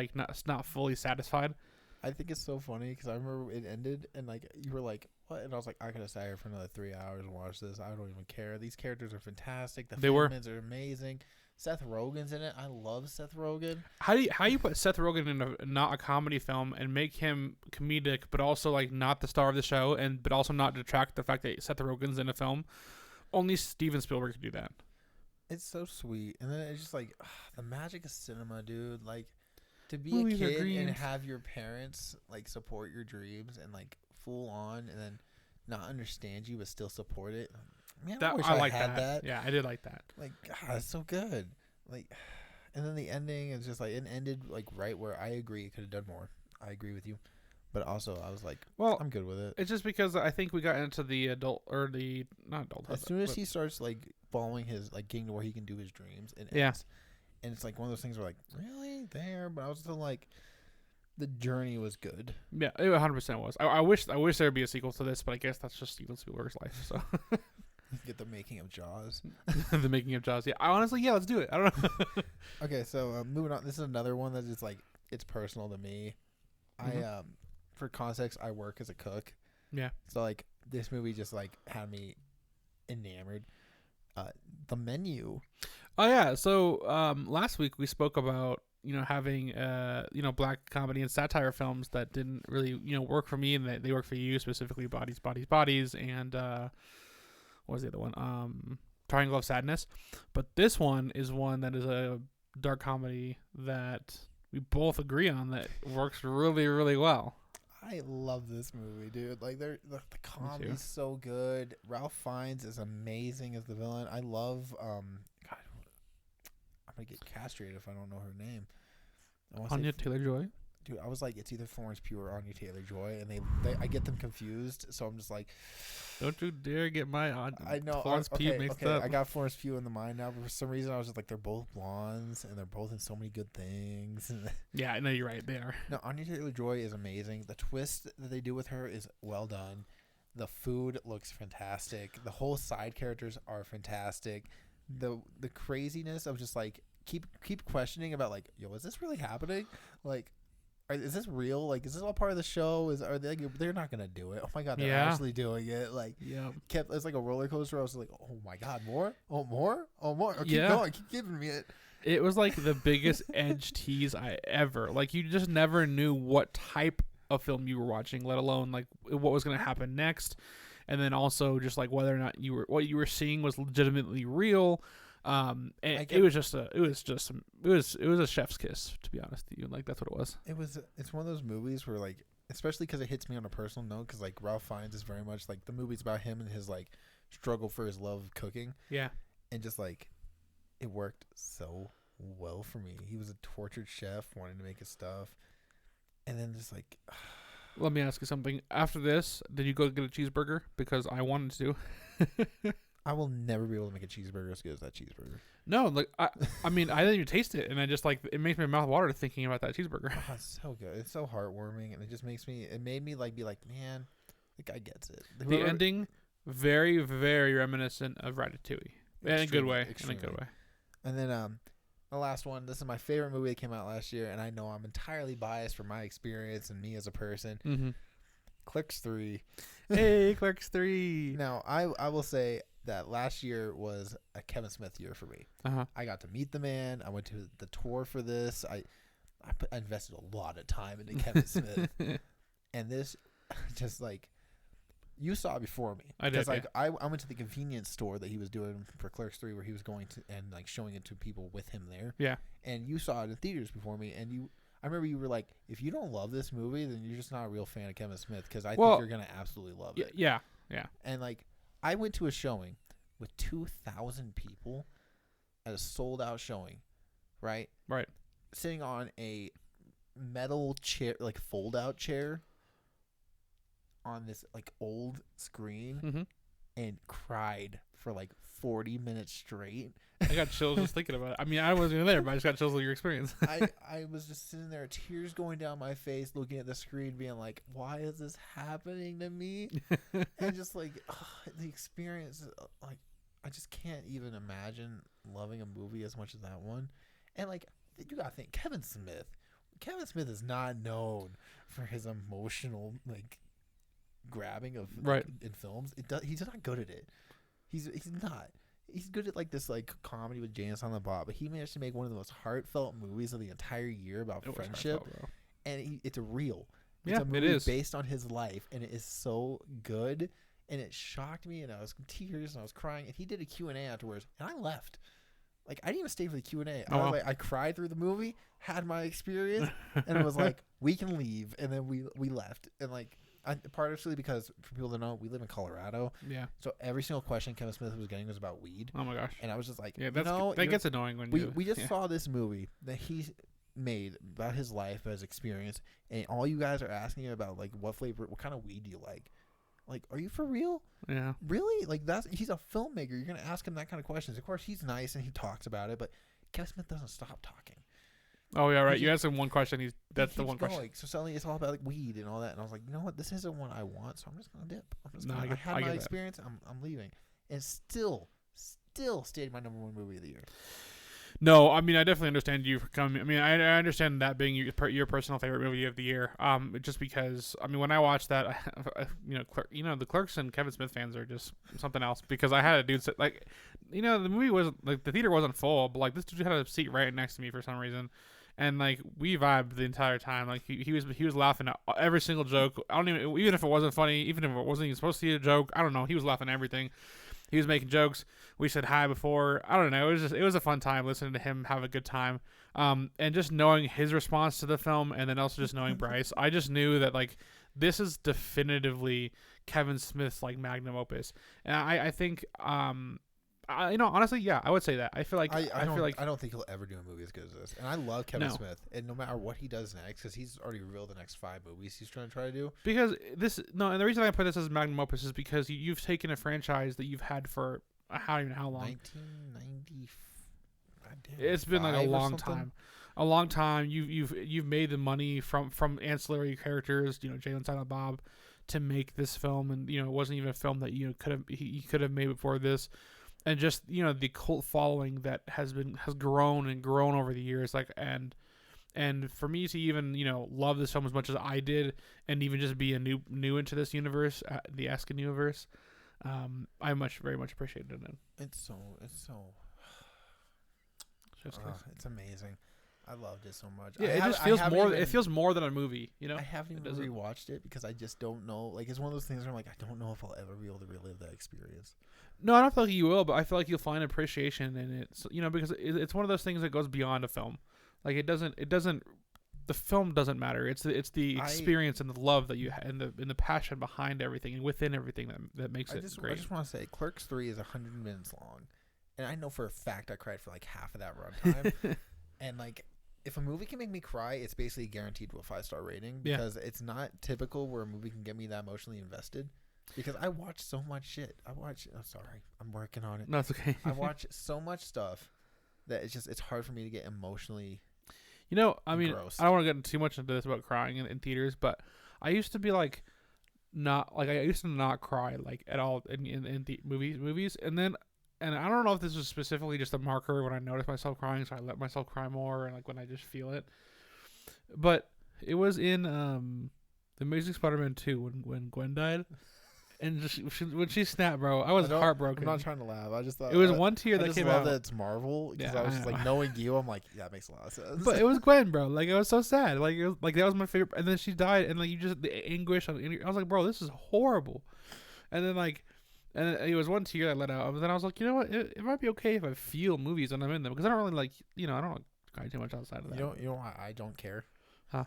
not fully satisfied. I think it's so funny because I remember it ended, and you were like, what? And I was like, I could have sat here for another 3 hours and watched this. I don't even care. These characters are fantastic. The Fabelmans are amazing. Seth Rogen's in it. I love Seth Rogen. How you put Seth Rogen in not a comedy film and make him comedic, but also not the star of the show, but also not detract the fact that Seth Rogen's in a film? Only Steven Spielberg could do that. It's so sweet, and then it's just the magic of cinema, dude. To be Movies a kid and have your parents support your dreams and full on, and then not understand you but still support it. Man, I wish I had that. Yeah, I did like that. God, it's so good. And then the ending is just it ended right where I agree it could have done more. I agree with you, but also I was well, I'm good with it. It's just because I think we got into the adult or the not adult. As soon as he starts following his getting to where he can do his dreams, and and it's one of those things where really there, but I was still the journey was good. Yeah, it 100% was. I wish there would be a sequel to this, but I guess that's just Steven Spielberg's life. So get the making of Jaws. The making of Jaws. Yeah, honestly, let's do it. I don't know. Okay, so moving on. This is another one that is it's personal to me. Mm-hmm. For context, I work as a cook. Yeah. So this movie just had me enamored. The Menu. Oh yeah. So last week we spoke about having black comedy and satire films that didn't really work for me, and that they work for you, specifically Bodies, and what was the other one? Triangle of Sadness. But this one is one that is a dark comedy that we both agree on that works really, really well. I love this movie, dude. The comedy's so good. Ralph Fiennes is amazing as the villain. I love God, I'm gonna get castrated if I don't know her name. Anya Taylor-Joy. Dude, I was like, it's either Florence Pugh or Anya Taylor-Joy, and I get them confused. So I'm just like, don't you dare get my I know Florence Pugh mixed up. I got Florence Pugh in the mind now, but for some reason I was just like, they're both blondes and they're both in so many good things. Yeah, I know you're right. They are. No, Anya Taylor-Joy is amazing. The twist that they do with her is well done. The food looks fantastic. The whole side characters are fantastic. The craziness of just like keep questioning about like, yo, is this really happening? Like, is this real? Like, is this all part of the show? Are they? Like, they're not gonna do it. Oh my god, they're actually doing it. Like, it's like a roller coaster. I was like, oh my god, more, oh more, oh more. Oh, keep going, keep giving me it. It was like the biggest edge tease I ever. Like, you just never knew what type of film you were watching, let alone like what was gonna happen next, and then also just like whether or not what you were seeing was legitimately real. And it was a chef's kiss, to be honest with you. Like, that's what it was. It's one of those movies where like, especially because it hits me on a personal note, because like Ralph Fiennes is very much like the movie's about him and his like struggle for his love of cooking. Yeah. And just like, it worked so well for me. He was a tortured chef wanting to make his stuff, and then just like. Let me ask you something. After this, did you go get a cheeseburger? Because I wanted to. I will never be able to make a cheeseburger as good as that cheeseburger. No, like I mean, I didn't even taste it, and I just like it makes my mouth water thinking about that cheeseburger. Oh, it's so good. It's so heartwarming, and it made me like be like, man, the guy gets it. The ending, very, very reminiscent of Ratatouille, in a good way. Extremely. In a good way. And then the last one. This is my favorite movie that came out last year, and I know I'm entirely biased from my experience and me as a person. Mm-hmm. Clerks 3. Hey, Clerks 3. Now, I will say that last year was a Kevin Smith year for me. I got to meet the man. I went to the tour for this. I invested a lot of time into Kevin Smith. And this, just like, you saw it before me. I did. Because like, I went to the convenience store that he was doing for Clerks 3, where he was going to and like showing it to people with him there. Yeah. And you saw it in theaters before me, and I remember you were like, if you don't love this movie, then you're just not a real fan of Kevin Smith, because I think you're gonna absolutely love it. Yeah. And like, I went to a showing with 2,000 people at a sold-out showing, right? Right. Sitting on a metal chair, like fold-out chair, on this like old screen, and cried for like 40 minutes straight. I got chills just thinking about it. I mean, I wasn't even there, but I just got chills with your experience. I was just sitting there, tears going down my face, looking at the screen, being like, why is this happening to me? And just like, the experience, like, I just can't even imagine loving a movie as much as that one. And like, you gotta think, Kevin Smith is not known for his emotional like grabbing of in films. He's not good at it. He's not. He's good at like this like comedy with Janice on the Bot, but he managed to make one of the most heartfelt movies of the entire year about friendship, and it's real. It's a movie based on his life, and it is so good. And it shocked me, and I was in tears, and I was crying. And he did a Q&A afterwards, and I left. Like, I didn't even stay for the Q&A. I cried through the movie, had my experience, and it was like, we can leave. And then we left. And like, partially because, for people to know, we live in Colorado. Yeah. So every single question Kevin Smith was getting was about weed. Oh my gosh. And I was just like, that gets annoying when we just saw this movie that he made about his life, about his experience, and all you guys are asking about like what kind of weed do you like? Like, are you for real? Yeah. Really? Like, he's a filmmaker. You're going to ask him that kind of questions. Of course, he's nice and he talks about it, but Kevin Smith doesn't stop talking. Oh, yeah, right. You ask him one question, that's the one question. So suddenly it's all about like weed and all that. And I was like, you know what? This isn't what I want, so I'm just going to dip. I had my experience. I'm leaving. And still stayed my number one movie of the year. No, I mean, I definitely understand you for coming. I mean, I understand that being your personal favorite movie of the year. Just because, I mean, when I watched that, the Clerks and Kevin Smith fans are just something else. Because I had a dude sit, like, the movie wasn't like the theater wasn't full, but like this dude had a seat right next to me for some reason, and like we vibed the entire time. Like he was laughing at every single joke. Even if it wasn't funny, even if it wasn't even supposed to be a joke, I don't know. He was laughing at everything. He was making jokes. We said hi before. I don't know. It was a fun time listening to him have a good time. And just knowing his response to the film, and then also just knowing Bryce, I just knew that like this is definitively Kevin Smith's like magnum opus. And I think honestly, yeah, I would say that. I feel like I don't think he'll ever do a movie as good as this. And I love Kevin Smith, and no matter what he does next, because he's already revealed the next 5 movies he's trying to try to do. Because and the reason I put this as magnum opus is because you've taken a franchise that you've had for how long? 1990. It's been like a long time. A long time. You've made the money from ancillary characters, Jay and Silent Bob, to make this film, and it wasn't even a film that he could have made before this, and just the cult following that has grown and grown over the years, like and for me to even love this film as much as I did, and even just be a new into this universe, the Askin universe, I very much appreciated it. It's amazing. I loved it so much. Yeah, it just feels more. It feels more than a movie. I haven't even rewatched it because I just don't know. Like, it's one of those things where I'm like, I don't know if I'll ever be able to relive that experience. No, I don't feel like you will, but I feel like you'll find appreciation in it. Because it's one of those things that goes beyond a film. Like, it doesn't. The film doesn't matter. It's the experience and the love that you and the passion behind everything and within everything that makes it great. I just want to say, Clerks 3 is 100 minutes long, and I know for a fact I cried for like half of that runtime. And like, if a movie can make me cry, it's basically guaranteed to a 5-star rating, because it's not typical where a movie can get me that emotionally invested. Because I watch so much shit. Sorry, I'm working on it. No, it's okay. I watch so much stuff that it's hard for me to get emotionally. I mean, I don't want to get too much into this about crying in theaters, but I used to be like, I used to not cry like at all in the movies, and I don't know if this was specifically just a marker when I noticed myself crying, so I let myself cry more, and like when I just feel it. But it was in The Amazing Spider-Man 2 when Gwen died, and when she snapped, bro, I was heartbroken. I'm not trying to laugh. I just thought it was one tear that came out. I just love that it's Marvel, because I was just like, knowing you, I'm like, yeah, that makes a lot of sense. But it was Gwen, bro. Like, I was so sad. Like, that was my favorite. And then she died, and like the anguish. I was like, bro, this is horrible. And then and it was one tear I let out. But then I was like, you know what? It might be okay if I feel movies when I'm in them, because I don't really I don't cry too much outside of that. You know why I don't care? Huh?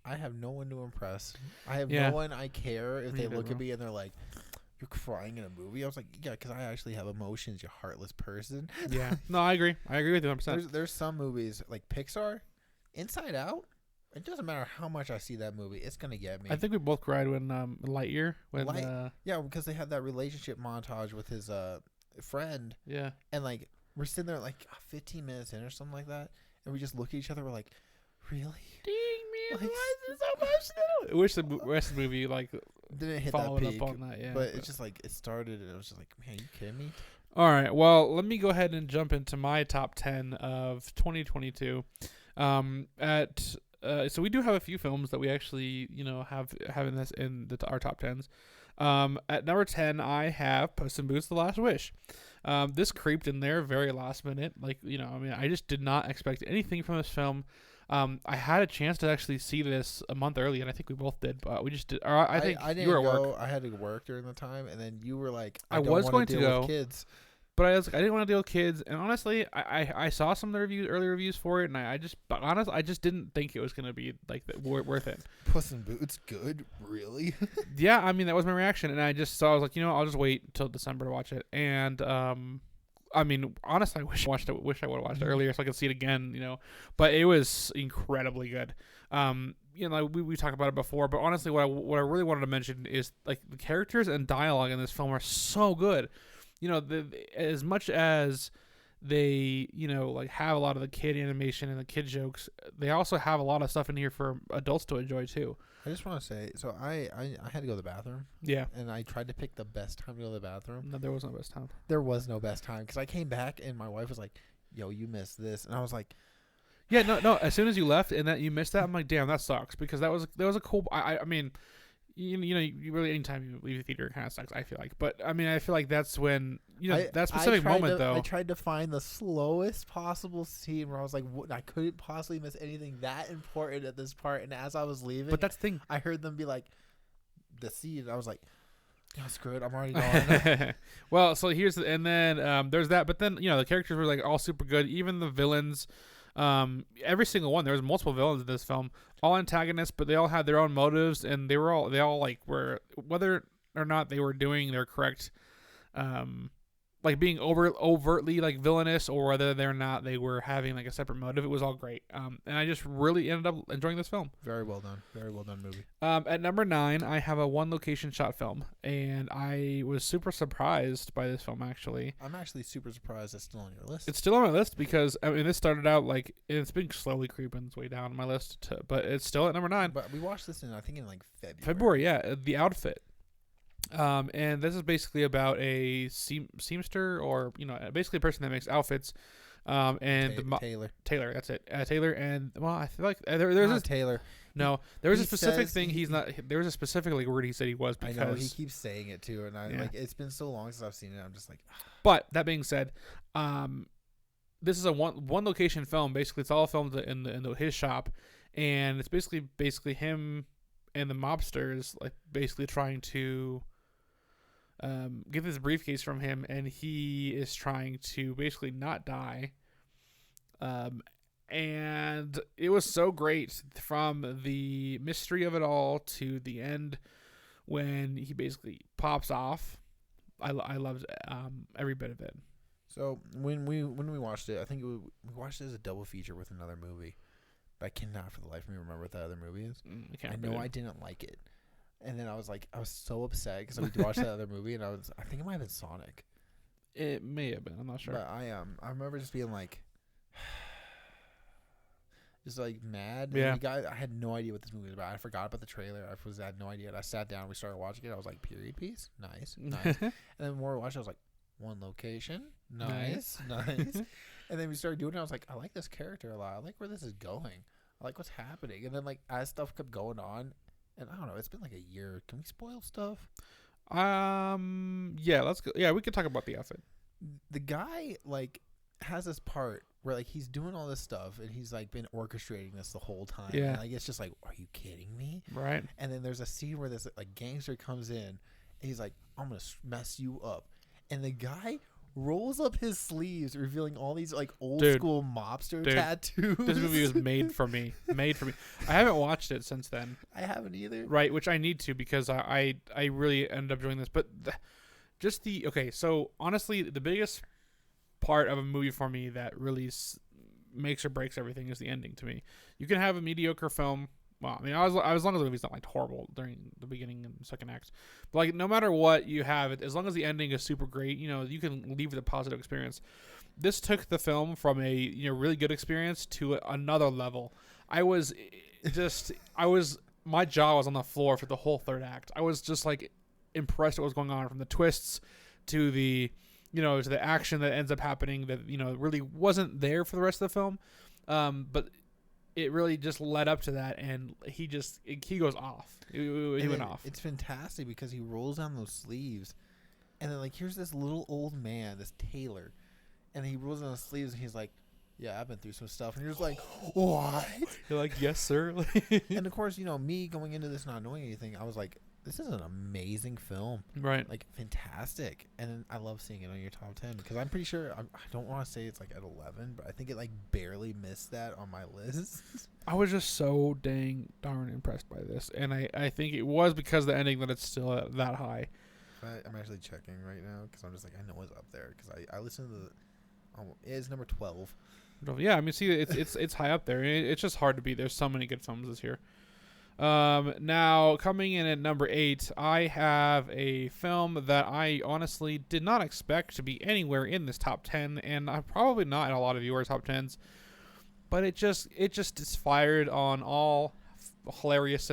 I have no one to impress. I have no one I care if they look at me and they're like, "You're crying in a movie." I was like, "Yeah, because I actually have emotions, you heartless person." Yeah. No, I agree. I agree with you 100%. There's some movies like Pixar, Inside Out. It doesn't matter how much I see that movie, it's gonna get me. I think we both cried when Lightyear. Yeah, because they had that relationship montage with his friend. Yeah. And like, we're sitting there like 15 minutes in or something like that, and we just look at each other. We're like, really? Dang, man, why is it so emotional? I wish the rest of the movie didn't hit that peak, up on that. Yeah. But it's just like it started, and it was just like, man, you kidding me? All right. Well, let me go ahead and jump into my top 10 of 2022. So we do have a few films that we actually, have in this our top 10s. At number 10, I have Puss in Boots: The Last Wish. This creeped in there very last minute. I just did not expect anything from this film. I had a chance to actually see this a month early, and I think we both did, but we just did. Or I think I didn't you were at go. work. I had to work during the time, and then you were like, I was going to go with kids. But I didn't want to deal with kids, and honestly, I saw some of the early reviews for it, and I just didn't think it was gonna be worth it. Puss in Boots, good, really? Yeah, I mean that was my reaction, and I was like, I'll just wait until December to watch it. And I mean, honestly, I wish I would have watched it earlier so I could see it again, But it was incredibly good. We talked about it before, but honestly, what I really wanted to mention is the characters and dialogue in this film are so good. As much as they, have a lot of the kid animation and the kid jokes, they also have a lot of stuff in here for adults to enjoy too. I just want to say, so I had to go to the bathroom. Yeah. And I tried to pick the best time to go to the bathroom. No, there was no best time. There was no best time, because I came back and my wife was like, "Yo, you missed this," and I was like, "Yeah, no." As soon as you left and that you missed that, I'm like, "Damn, that sucks," because that was a cool. I mean. You really, anytime you leave the theater, it kind of sucks, I feel like. But, I mean, I feel like that's when, that specific moment, though. I tried to find the slowest possible scene where I was like, I couldn't possibly miss anything that important at this part. And as I was leaving, but that's the thing. I heard them be like, the scene. I was like, yeah, screw it. I'm already gone. Well, so there's that. But then, the characters were, all super good. Even the villains. Every single one. There was multiple villains in this film, all antagonists, but they all had their own motives, and they all were, whether or not they were doing their correct like being overtly like villainous, or whether they're not, they were having like a separate motive. It was all great. And I just really ended up enjoying this film. Very well done movie. At number 9, I have a one location shot film, and I was super surprised by this film. Actually, I'm actually super surprised it's still on your list. It's still on my list because I mean this started out like it's been slowly creeping its way down my list, but it's still at number 9. But we watched this in I think in like February. February, yeah. The Outfit. And this is basically about a seamster, or basically a person that makes outfits. And Taylor, that's it. Taylor, and well, I feel like there's not Taylor. No, there was a specific thing. He's not. There was a specific like word he said he was, because I know he keeps saying it too, and like it's been so long since I've seen it. I'm just like. But that being said, this is a one location film. Basically, it's all filmed in his shop, and it's basically him and the mobsters like basically trying to get this briefcase from him, and he is trying to basically not die. And it was so great, from the mystery of it all to the end when he basically pops off. I loved every bit of it. So when we watched it, I think we watched it as a double feature with another movie, but I cannot for the life of me remember what that other movie is. I know I didn't like it. And then I was so upset because we watched that other movie, and I think it might have been Sonic. It may have been. I'm not sure. But I remember just being like, just like mad. Yeah. And I had no idea what this movie was about. I forgot about the trailer. I had no idea. And I sat down. We started watching it. I was like, period piece, nice. And then more we watched, I was like, one location, nice. And then we started doing it. I was like, I like this character a lot. I like where this is going. I like what's happening. And then like as stuff kept going on. And I don't know, it's been like a year. Can we spoil stuff? Yeah, let's go. Yeah, we could talk about the outfit. The guy like has this part where like he's doing all this stuff, and he's like been orchestrating this the whole time. Yeah. And, like it's just like, are you kidding me? Right. And then there's a scene where this like gangster comes in, and he's like, I'm gonna mess you up. And the guy rolls up his sleeves, revealing all these like old school mobster tattoos. This movie was made for me. I haven't watched it since then. I haven't either. Right, which I need to, because I really ended up doing this. But so honestly, the biggest part of a movie for me that really makes or breaks everything is the ending to me. You can have a mediocre film. Well, I mean, as long as the movie's not like horrible during the beginning and second act, but like no matter what you have, as long as the ending is super great, you can leave with a positive experience. This took the film from a really good experience to another level. My jaw was on the floor for the whole third act. I was just like impressed at what was going on, from the twists to the to the action that ends up happening that really wasn't there for the rest of the film, but it really just led up to that, and he goes off. He went off. It's fantastic because he rolls down those sleeves, and then like here's this little old man, this Taylor, and he rolls down those sleeves, and he's like, "Yeah, I've been through some stuff," and you're just like, "What?" You're like, "Yes, sir." And of course, me going into this not knowing anything, I was like, this is an amazing film, right? Like fantastic, and I love seeing it on your top 10 because I'm pretty sure I don't want to say it's like at 11, but I think it like barely missed that on my list. I was just so darn impressed by this, and I think it was because of the ending that it's still that high. I'm actually checking right now because I'm just like, I know it's up there because I listened to it is number 12. Yeah, I mean, see, it's high up there. It's just hard to beat. There's so many good films this year. Now coming in at number 8, I have a film that I honestly did not expect to be anywhere in this top 10, and probably not in a lot of your top 10s, but it just is fired on all hilarious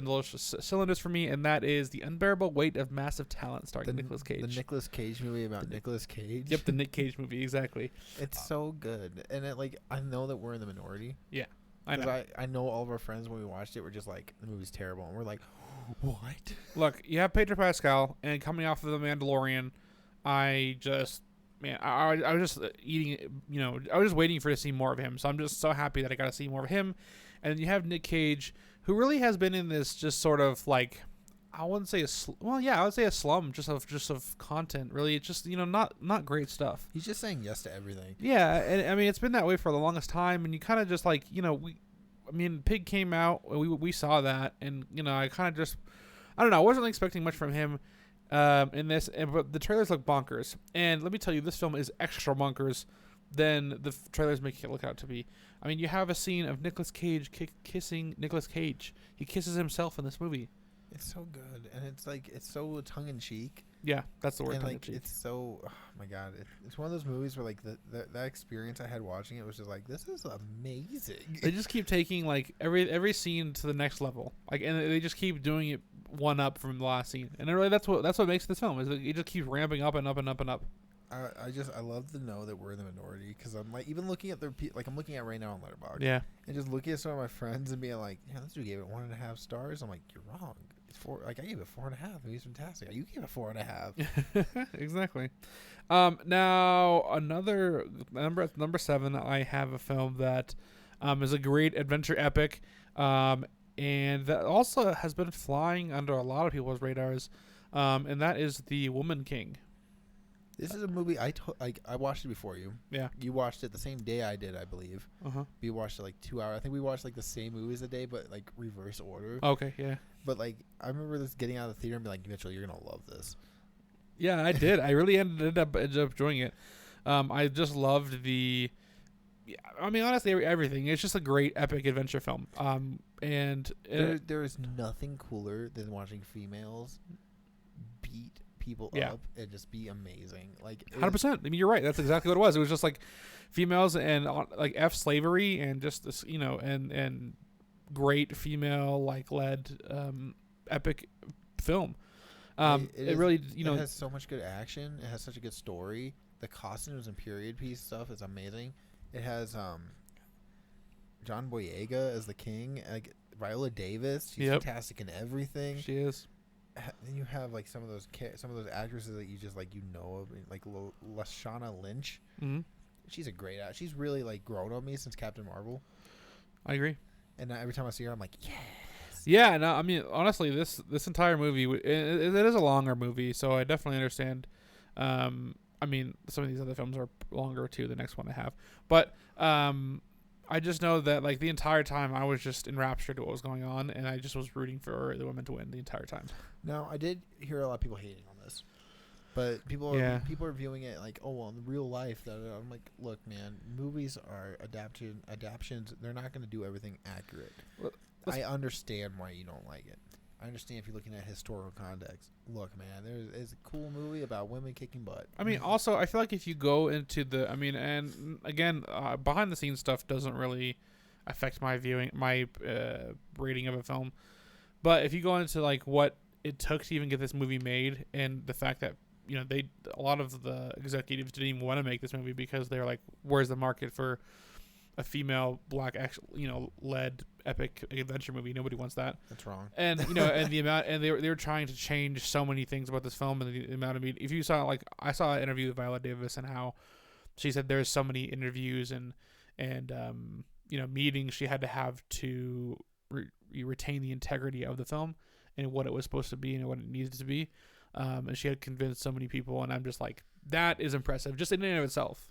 cylinders for me, and that is The Unbearable Weight of Massive Talent, starring Nicolas Cage. The Nicolas Cage movie about Nicolas Cage. Yep, the Nick Cage movie, exactly. It's so good, and I know that we're in the minority. Yeah. I know all of our friends when we watched it were just like, the movie's terrible, and we're like, what? Look, you have Pedro Pascal, and coming off of The Mandalorian, I was just eating, I was just waiting to see more of him. So I'm just so happy that I got to see more of him. And then you have Nick Cage, who really has been in this just sort of like, I wouldn't say I would say a slum just of content. Really, it's just not great stuff. He's just saying yes to everything. Yeah, and I mean it's been that way for the longest time, and you kind of just like Pig came out, we saw that, and I kind of just I don't know, I wasn't expecting much from him. in this, but the trailers look bonkers. And let me tell you, this film is extra bonkers than the trailers make it look out to be. I mean, you have a scene of Nicolas Cage kissing Nicolas Cage. He kisses himself in this movie. It's so good, and it's so tongue in cheek. Yeah, that's the word. And tongue in cheek. it's so, oh my god, it's one of those movies where like that experience I had watching it was just like, this is amazing. They just keep taking like every scene to the next level, like, and they just keep doing it one up from the last scene, and really that's what makes this film is it just keeps ramping up and up and up and up. I love to know that we're in the minority, because I'm like, even looking at I'm looking at right now on Letterboxd. Yeah. And just looking at some of my friends and being like, yeah, this dude gave it 1.5 stars. I'm like, you're wrong. It's 4. Like, I gave it 4.5. He's fantastic. You gave it 4.5. Exactly. Now another number 7. I have a film that is a great adventure epic, and that also has been flying under a lot of people's radars, and that is The Woman King. This is a movie I watched it before you. Yeah. You watched it the same day I did, I believe. Uh-huh. We watched it like 2 hours. I think we watched like the same movies a day, but like reverse order. Okay, yeah. But like, I remember this getting out of the theater and being like, Mytchel, you're gonna love this. Yeah, I did. I really ended up enjoying it. I just loved the. I mean, honestly, everything. It's just a great epic adventure film. And there is nothing cooler than watching females beat people up and just be amazing. Like 100%. I mean, you're right. That's exactly what it was. It was just like females and like slavery and just this, and great female like led epic film. It really, it has so much good action. It has such a good story. The costumes and period piece stuff is amazing. It has John Boyega as the king. Like Viola Davis, she's fantastic in everything. She is. Then you have like some of those actresses that you just like of, like Lashana Lynch. Mm-hmm. She's a great actress. She's really like grown on me since Captain Marvel. I agree. And every time I see her, I'm like, yes. Yeah, no, I mean, honestly, this entire movie, it is a longer movie, so I definitely understand. I mean, some of these other films are longer too. The next one I have, but I just know that like the entire time I was just enraptured to what was going on, and I just was rooting for the women to win the entire time. Now, I did hear a lot of people hating on this, but people are viewing it like, oh, well, in real life. I'm like, look, man, movies are adaptations. They're not going to do everything accurate. I understand why you don't like it. I understand if you're looking at historical context. Look, man, there's a cool movie about women kicking butt. I mean, also, I feel like if you go into and again, behind the scenes stuff doesn't really affect my rating of a film. But if you go into like what it took to even get this movie made, and the fact that a lot of the executives didn't even want to make this movie because they're like, where's the market for a female black led epic adventure movie? Nobody wants that. That's wrong. And and the amount, and they were trying to change so many things about this film, and the amount of if you saw, like, I saw an interview with Viola Davis and how she said there's so many interviews and meetings she had to have to retain the integrity of the film and what it was supposed to be and what it needed to be, and she had convinced so many people, and I'm just like, that is impressive just in and of itself,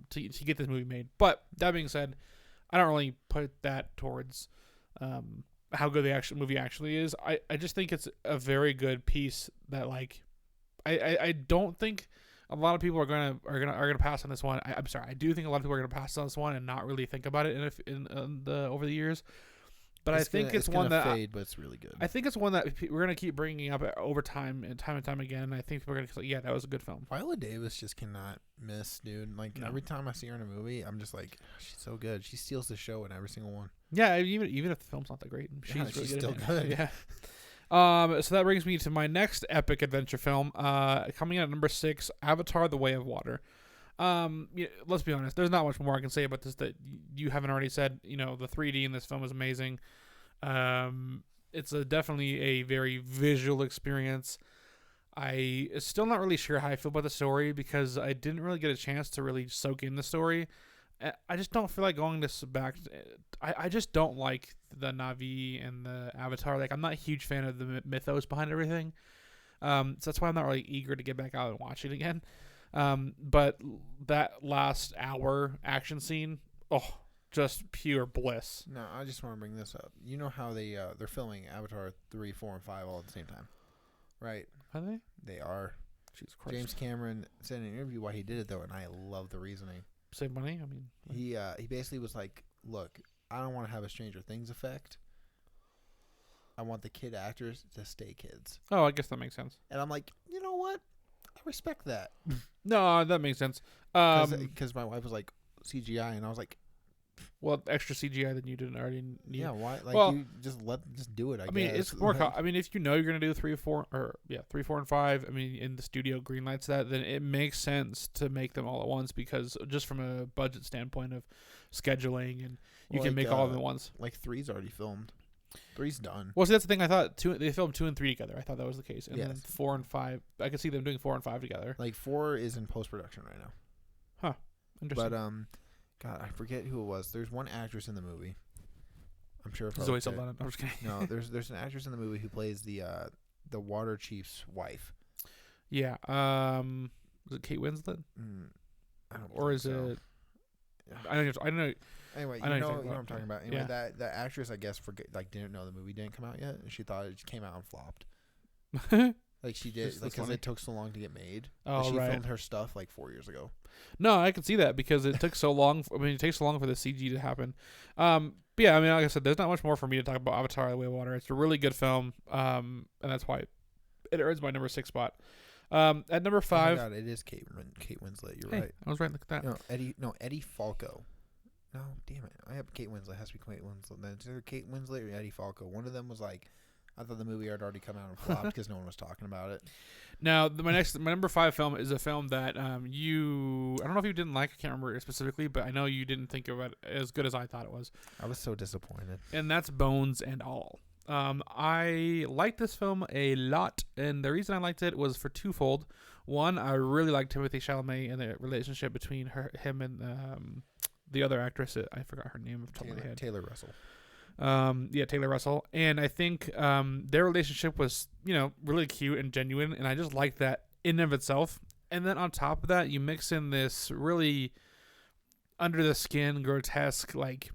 to get this movie made. But that being said, I don't really put that towards how good the movie actually is. I just think it's a very good piece that, like, I don't think a lot of people are gonna pass on this one. I'm sorry, I do think a lot of people are gonna pass on this one and not really think about it over the years. But I think it's one that fade, but it's really good. I think it's one that we're gonna keep bringing up over time and time again. And I think people are gonna say, yeah, that was a good film. Viola Davis just cannot miss, dude. Like, every time I see her in a movie, I'm just like, she's so good. She steals the show in every single one. Yeah, even if the film's not that great, she's really still good. Yeah. So that brings me to my next epic adventure film, coming in at number 6, Avatar: The Way of Water. Let's be honest, there's not much more I can say about this that you haven't already said. The 3D in this film is amazing. It's definitely a very visual experience. I still not really sure how I feel about the story because I didn't really get a chance to really soak in the story. I just don't feel like going this back. I just don't like the Na'vi and the Avatar. Like, I'm not a huge fan of the mythos behind everything. So that's why I'm not really eager to get back out and watch it again. But that last hour action scene, just pure bliss. No, I just want to bring this up. You know how they're filming Avatar 3, 4, and 5 all at the same time, right? Are they? They are. Jesus Christ. James Cameron said in an interview why he did it though, and I love the reasoning. Save money. I mean, he basically was like, "Look, I don't want to have a Stranger Things effect. I want the kid actors to stay kids." Oh, I guess that makes sense. And I'm like, you know what? I respect that. No, that makes sense. Because my wife was like CGI, and I was like, well, extra CGI than you didn't already need. yeah, why? Like, well, you just do it. I mean, guess. it's more. I mean, if you know you're gonna do 3, 4, and 5. I mean, in the studio greenlights that, then it makes sense to make them all at once because just from a budget standpoint of scheduling, and you can make all of them at once. Like 3's already filmed. 3's done. Well, see, that's the thing. I thought they filmed 2 and 3 together. I thought that was the case, and yes. then 4 and 5. I could see them doing 4 and 5 together. Like 4 is in post production right now. Huh. Interesting. But God, I forget who it was. There's one actress in the movie. I'm sure. Zoe Saldana. I'm just kidding. No, there's an actress in the movie who plays the water chief's wife. Yeah. Was it Kate Winslet? I don't. Or is so. it? I don't know. Anyway, you know what I'm talking about. Anyway, that actress, I guess, didn't know the movie didn't come out yet, and she thought it came out and flopped. Like she did, because it took so long to get made. Oh, she right. filmed her stuff like 4 years ago. No, I can see that because it took so long. I mean, it takes so long for the CG to happen. But yeah, I mean, like I said, there's not much more for me to talk about Avatar: The Way of Water. It's a really good film, and that's why it earns my number 6 spot. At number 5, oh my God, it is Kate Winslet. You're right. I was right. Look at that. Eddie Falco. No, damn it. I have Kate Winslet. It has to be Kate Winslet. Then it's either Kate Winslet or Eddie Falco. One of them was like, I thought the movie had already come out and flopped because no one was talking about it. Now, my number 5 film is a film that I don't know if you didn't like. I can't remember it specifically, but I know you didn't think of it as good as I thought it was. I was so disappointed. And that's Bones and All. I liked this film a lot, and the reason I liked it was for twofold. One, I really liked Timothée Chalamet and the relationship between him and the other actress. I forgot her name off the top of my head. Taylor Russell. Taylor Russell. And I think their relationship was, really cute and genuine, and I just liked that in and of itself. And then on top of that, you mix in this really under the skin, grotesque, like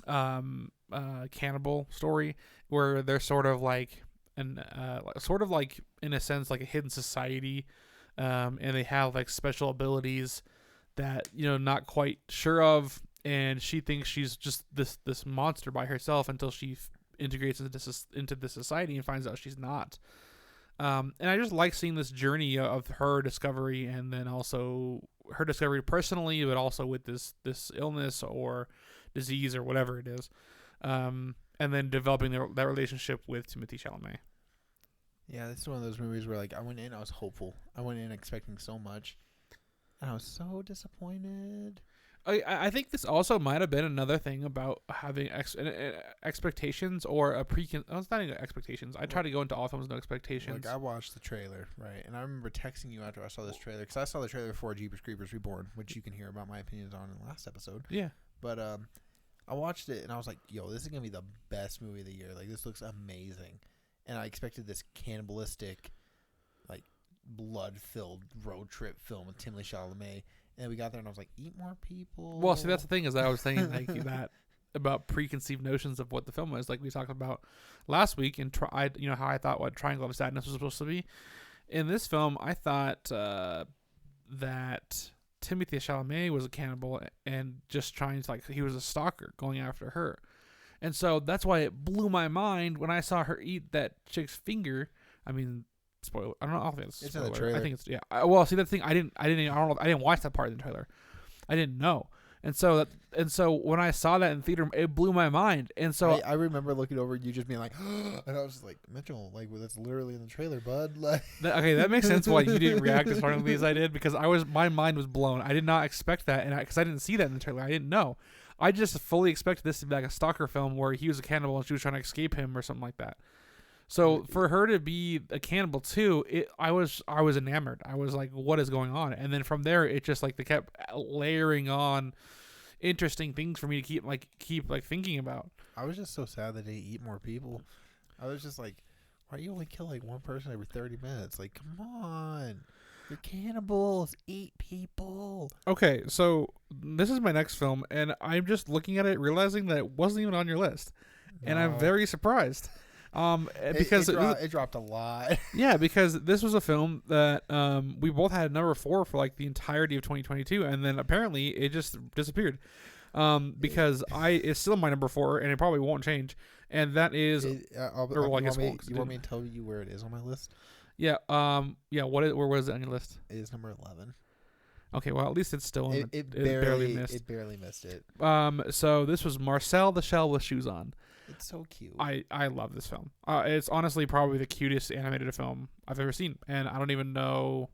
cannibal story where they're sort of like in a sense like a hidden society, and they have like special abilities that not quite sure of, and she thinks she's just this monster by herself until she integrates into the society and finds out she's not. And I just like seeing this journey of her discovery, and then also her discovery personally, but also with this illness or disease or whatever it is, and then developing that relationship with Timothée Chalamet. Yeah, this is one of those movies where like I went in, I was hopeful. I went in expecting so much, and I was so disappointed. I think this also might have been another thing about having expectations or it's not even expectations. I try to go into all films with no expectations. Like I watched the trailer, right, and I remember texting you after I saw this trailer because I saw the trailer for Jeepers Creepers Reborn, which you can hear about my opinions on in the last episode. Yeah, but I watched it and I was like, "Yo, this is gonna be the best movie of the year. Like this looks amazing," and I expected this cannibalistic, like blood-filled road trip film with Timothée Chalamet. And we got there, and I was like, "Eat more people." Well, see, that's the thing is that I was thinking like that about preconceived notions of what the film was. Like we talked about last week, and how I thought what Triangle of Sadness was supposed to be. In this film, I thought that Timothée Chalamet was a cannibal and just trying to he was a stalker going after her, and so that's why it blew my mind when I saw her eat that chick's finger. I mean. Spoiler. I don't know. I don't think it's in the trailer. I think it's well, see, that's the thing. I didn't watch that part of the trailer. I didn't know, and so when I saw that in theater, it blew my mind. And so I remember looking over you just being like, and I was just like, Mytchel, like that's literally in the trailer, bud. Like, that makes sense why you didn't react as strongly as I did, because my mind was blown. I did not expect that, and because I didn't see that in the trailer, I didn't know. I just fully expected this to be like a stalker film where he was a cannibal and she was trying to escape him or something like that. So for her to be a cannibal too, I was enamored. I was like, what is going on? And then from there, it just like they kept layering on interesting things for me to keep thinking about. I was just so sad that they eat more people. I was just like, why do you only kill like one person every 30 minutes? Like, come on. You're cannibals. Eat people. Okay, so this is my next film, and I'm just looking at it, realizing that it wasn't even on your list. No. And I'm very surprised. Because it dropped a lot. Yeah, because this was a film that we both had number 4 for like the entirety of 2022, and then apparently it just disappeared. Because it's still my number 4, and it probably won't change. And that is, you want me to tell you where it is on my list? Yeah. Where was it on your list? It is number 11. Okay, well at least it's still on. It barely missed. It barely missed it. So this was Marcel the Shell with Shoes On. It's so cute. I love this film. It's honestly probably the cutest animated film I've ever seen, and I don't even know.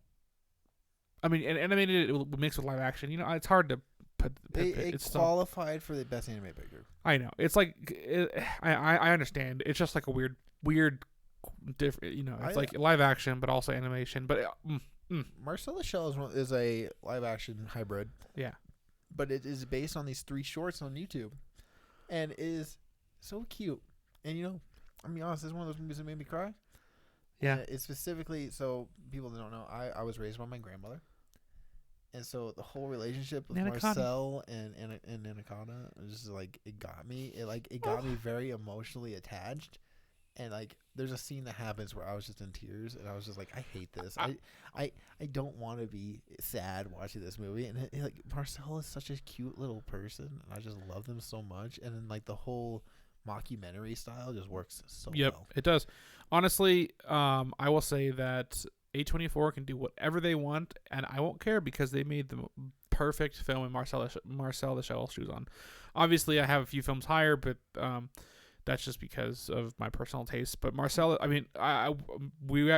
I mean, animated it mixed with live action. You know, it's hard to put. It qualified for the best animated picture. I know. It's like I understand. It's just like a weird, different. You know, it's like live action, but also animation. But Marcel the Shell is a live action hybrid. Yeah, but it is based on these 3 shorts on YouTube, and it is so cute. And you know, I'm be honest, this is one of those movies that made me cry. Yeah, it's specifically so people that don't know. I was raised by my grandmother, and so the whole relationship with Marcel and Anaconda was just like it got me. It got me very emotionally attached. And like, there's a scene that happens where I was just in tears, and I was just like, I hate this. I don't want to be sad watching this movie. And like, Marcel is such a cute little person, and I just love them so much. And then like the whole mockumentary style just works so well. Yep, it does. Honestly, I will say that A24 can do whatever they want, and I won't care because they made the perfect film in Marcel the Shell Shoes On. Obviously, I have a few films higher, but that's just because of my personal taste. But Marcel, I mean,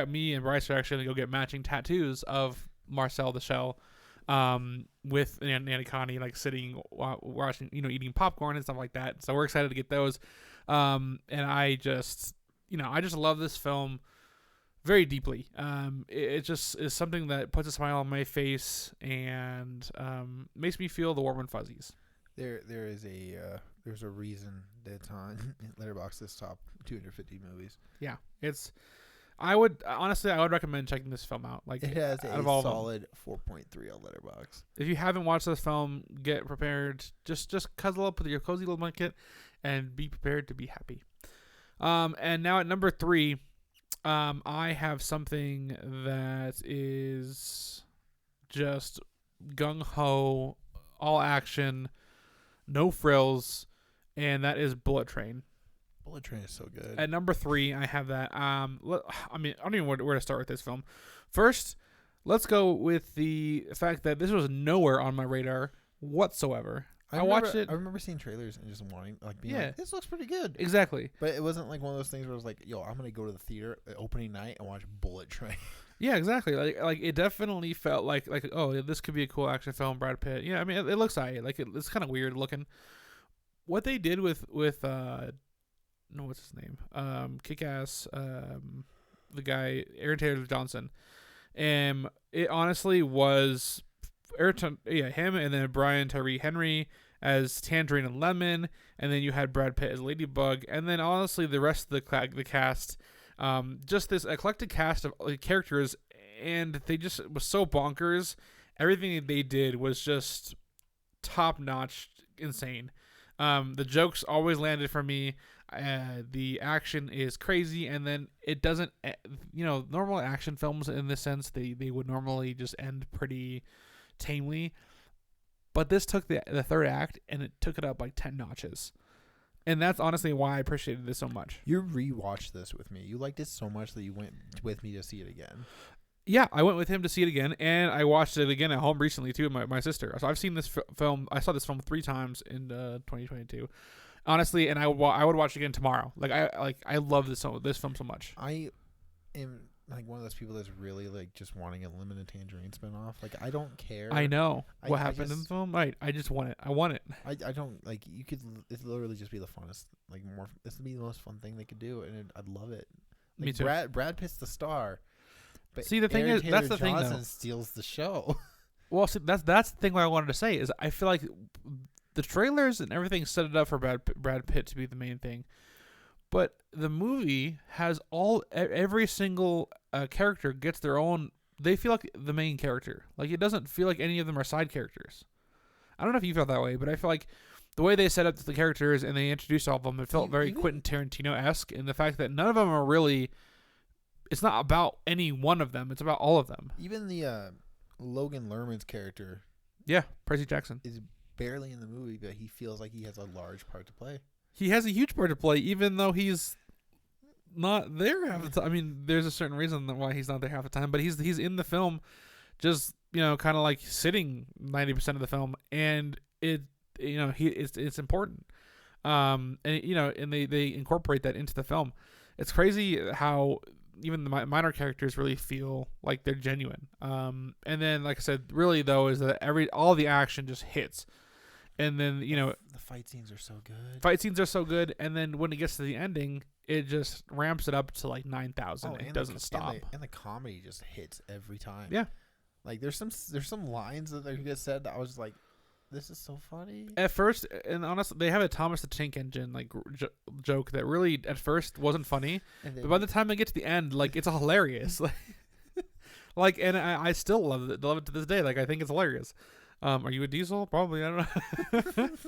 me and Bryce are actually going to go get matching tattoos of Marcel the Shell, with Nanny Connie, like sitting, watching, you know, eating popcorn and stuff like that. So we're excited to get those. And I just love this film very deeply. It just is something that puts a smile on my face and makes me feel the warm and fuzzies. There's a reason that's on Letterboxd's top 250 movies. Yeah, I would recommend checking this film out. Like, it has a solid 4.3 on Letterboxd. If you haven't watched this film, get prepared. Just cuddle up with your cozy little blanket and be prepared to be happy. And now at number 3, I have something that is just gung ho, all action, no frills, and that is Bullet Train. Bullet Train is so good. At number 3, I have that. I mean, I don't even know where to start with this film. First, let's go with the fact that this was nowhere on my radar whatsoever. I watched it. I remember seeing trailers and just wanting, being like, this looks pretty good. Exactly. But it wasn't like one of those things where I was like, yo, I'm going to go to the theater opening night and watch Bullet Train. Yeah, exactly. Like it definitely felt like oh, this could be a cool action film. Brad Pitt. Yeah, I mean it looks alright. Like it's kind of weird looking. What they did with what's his name? Kick-Ass. The guy Aaron Taylor Johnson. It honestly was him, and then Brian Tyree Henry as Tangerine and Lemon, and then you had Brad Pitt as Ladybug, and then honestly the rest of the cast. Just this eclectic cast of characters, and they just was so bonkers. Everything they did was just top notch, insane. The jokes always landed for me. The action is crazy, and then it doesn't. Normal action films in this sense they would normally just end pretty tamely, but this took the third act and it took it up like 10 notches. And that's honestly why I appreciated this so much. You rewatched this with me. You liked it so much that you went with me to see it again. Yeah, I went with him to see it again, and I watched it again at home recently too with my sister. So I've seen this film. I saw this film 3 times in 2022, honestly, and I would watch it again tomorrow. I love this film so much. I am like one of those people that's really like just wanting a Limited Tangerine spinoff. Like I don't care. I know what happened in the film. Right, I just want it. I want it. I don't like. You could. It's literally just be the funnest. Like more. This would be the most fun thing they could do, and I'd love it. Like, me too. Brad Pitt's the star. But see, the thing Aaron is, Taylor that's the Johnson thing though. Steals the show. Well, see, that's the thing. What I wanted to say is, I feel like the trailers and everything set it up for Brad Pitt to be the main thing, but the movie has every single character gets their own. They feel like the main character. Like it doesn't feel like any of them are side characters. I don't know if you felt that way, but I feel like the way they set up the characters and they introduced all of them, it felt very Quentin Tarantino-esque, and the fact that none of them are really. It's not about any one of them; it's about all of them. Even the Logan Lerman's character, Percy Jackson, is barely in the movie, but he feels like he has a large part to play. He has a huge part to play, even though he's not there half the time. I mean, there's a certain reason why he's not there half the time, but he's in the film, just kind of like sitting 90% of the film, and it's important, and they incorporate that into the film. It's crazy how even the minor characters really feel like they're genuine. And then, like I said, really though, is that all the action just hits. And then, the fight scenes are so good. And then when it gets to the ending, it just ramps it up to like 9,000. It doesn't stop. And the comedy just hits every time. Yeah. Like there's some lines that get said that I was like, this is so funny. At first, and honestly, they have a Thomas the Tank Engine like joke that really at first wasn't funny, but by the time they get to the end, like it's hilarious. And I still love it to this day. Like I think it's hilarious. Are you a Diesel? Probably. I don't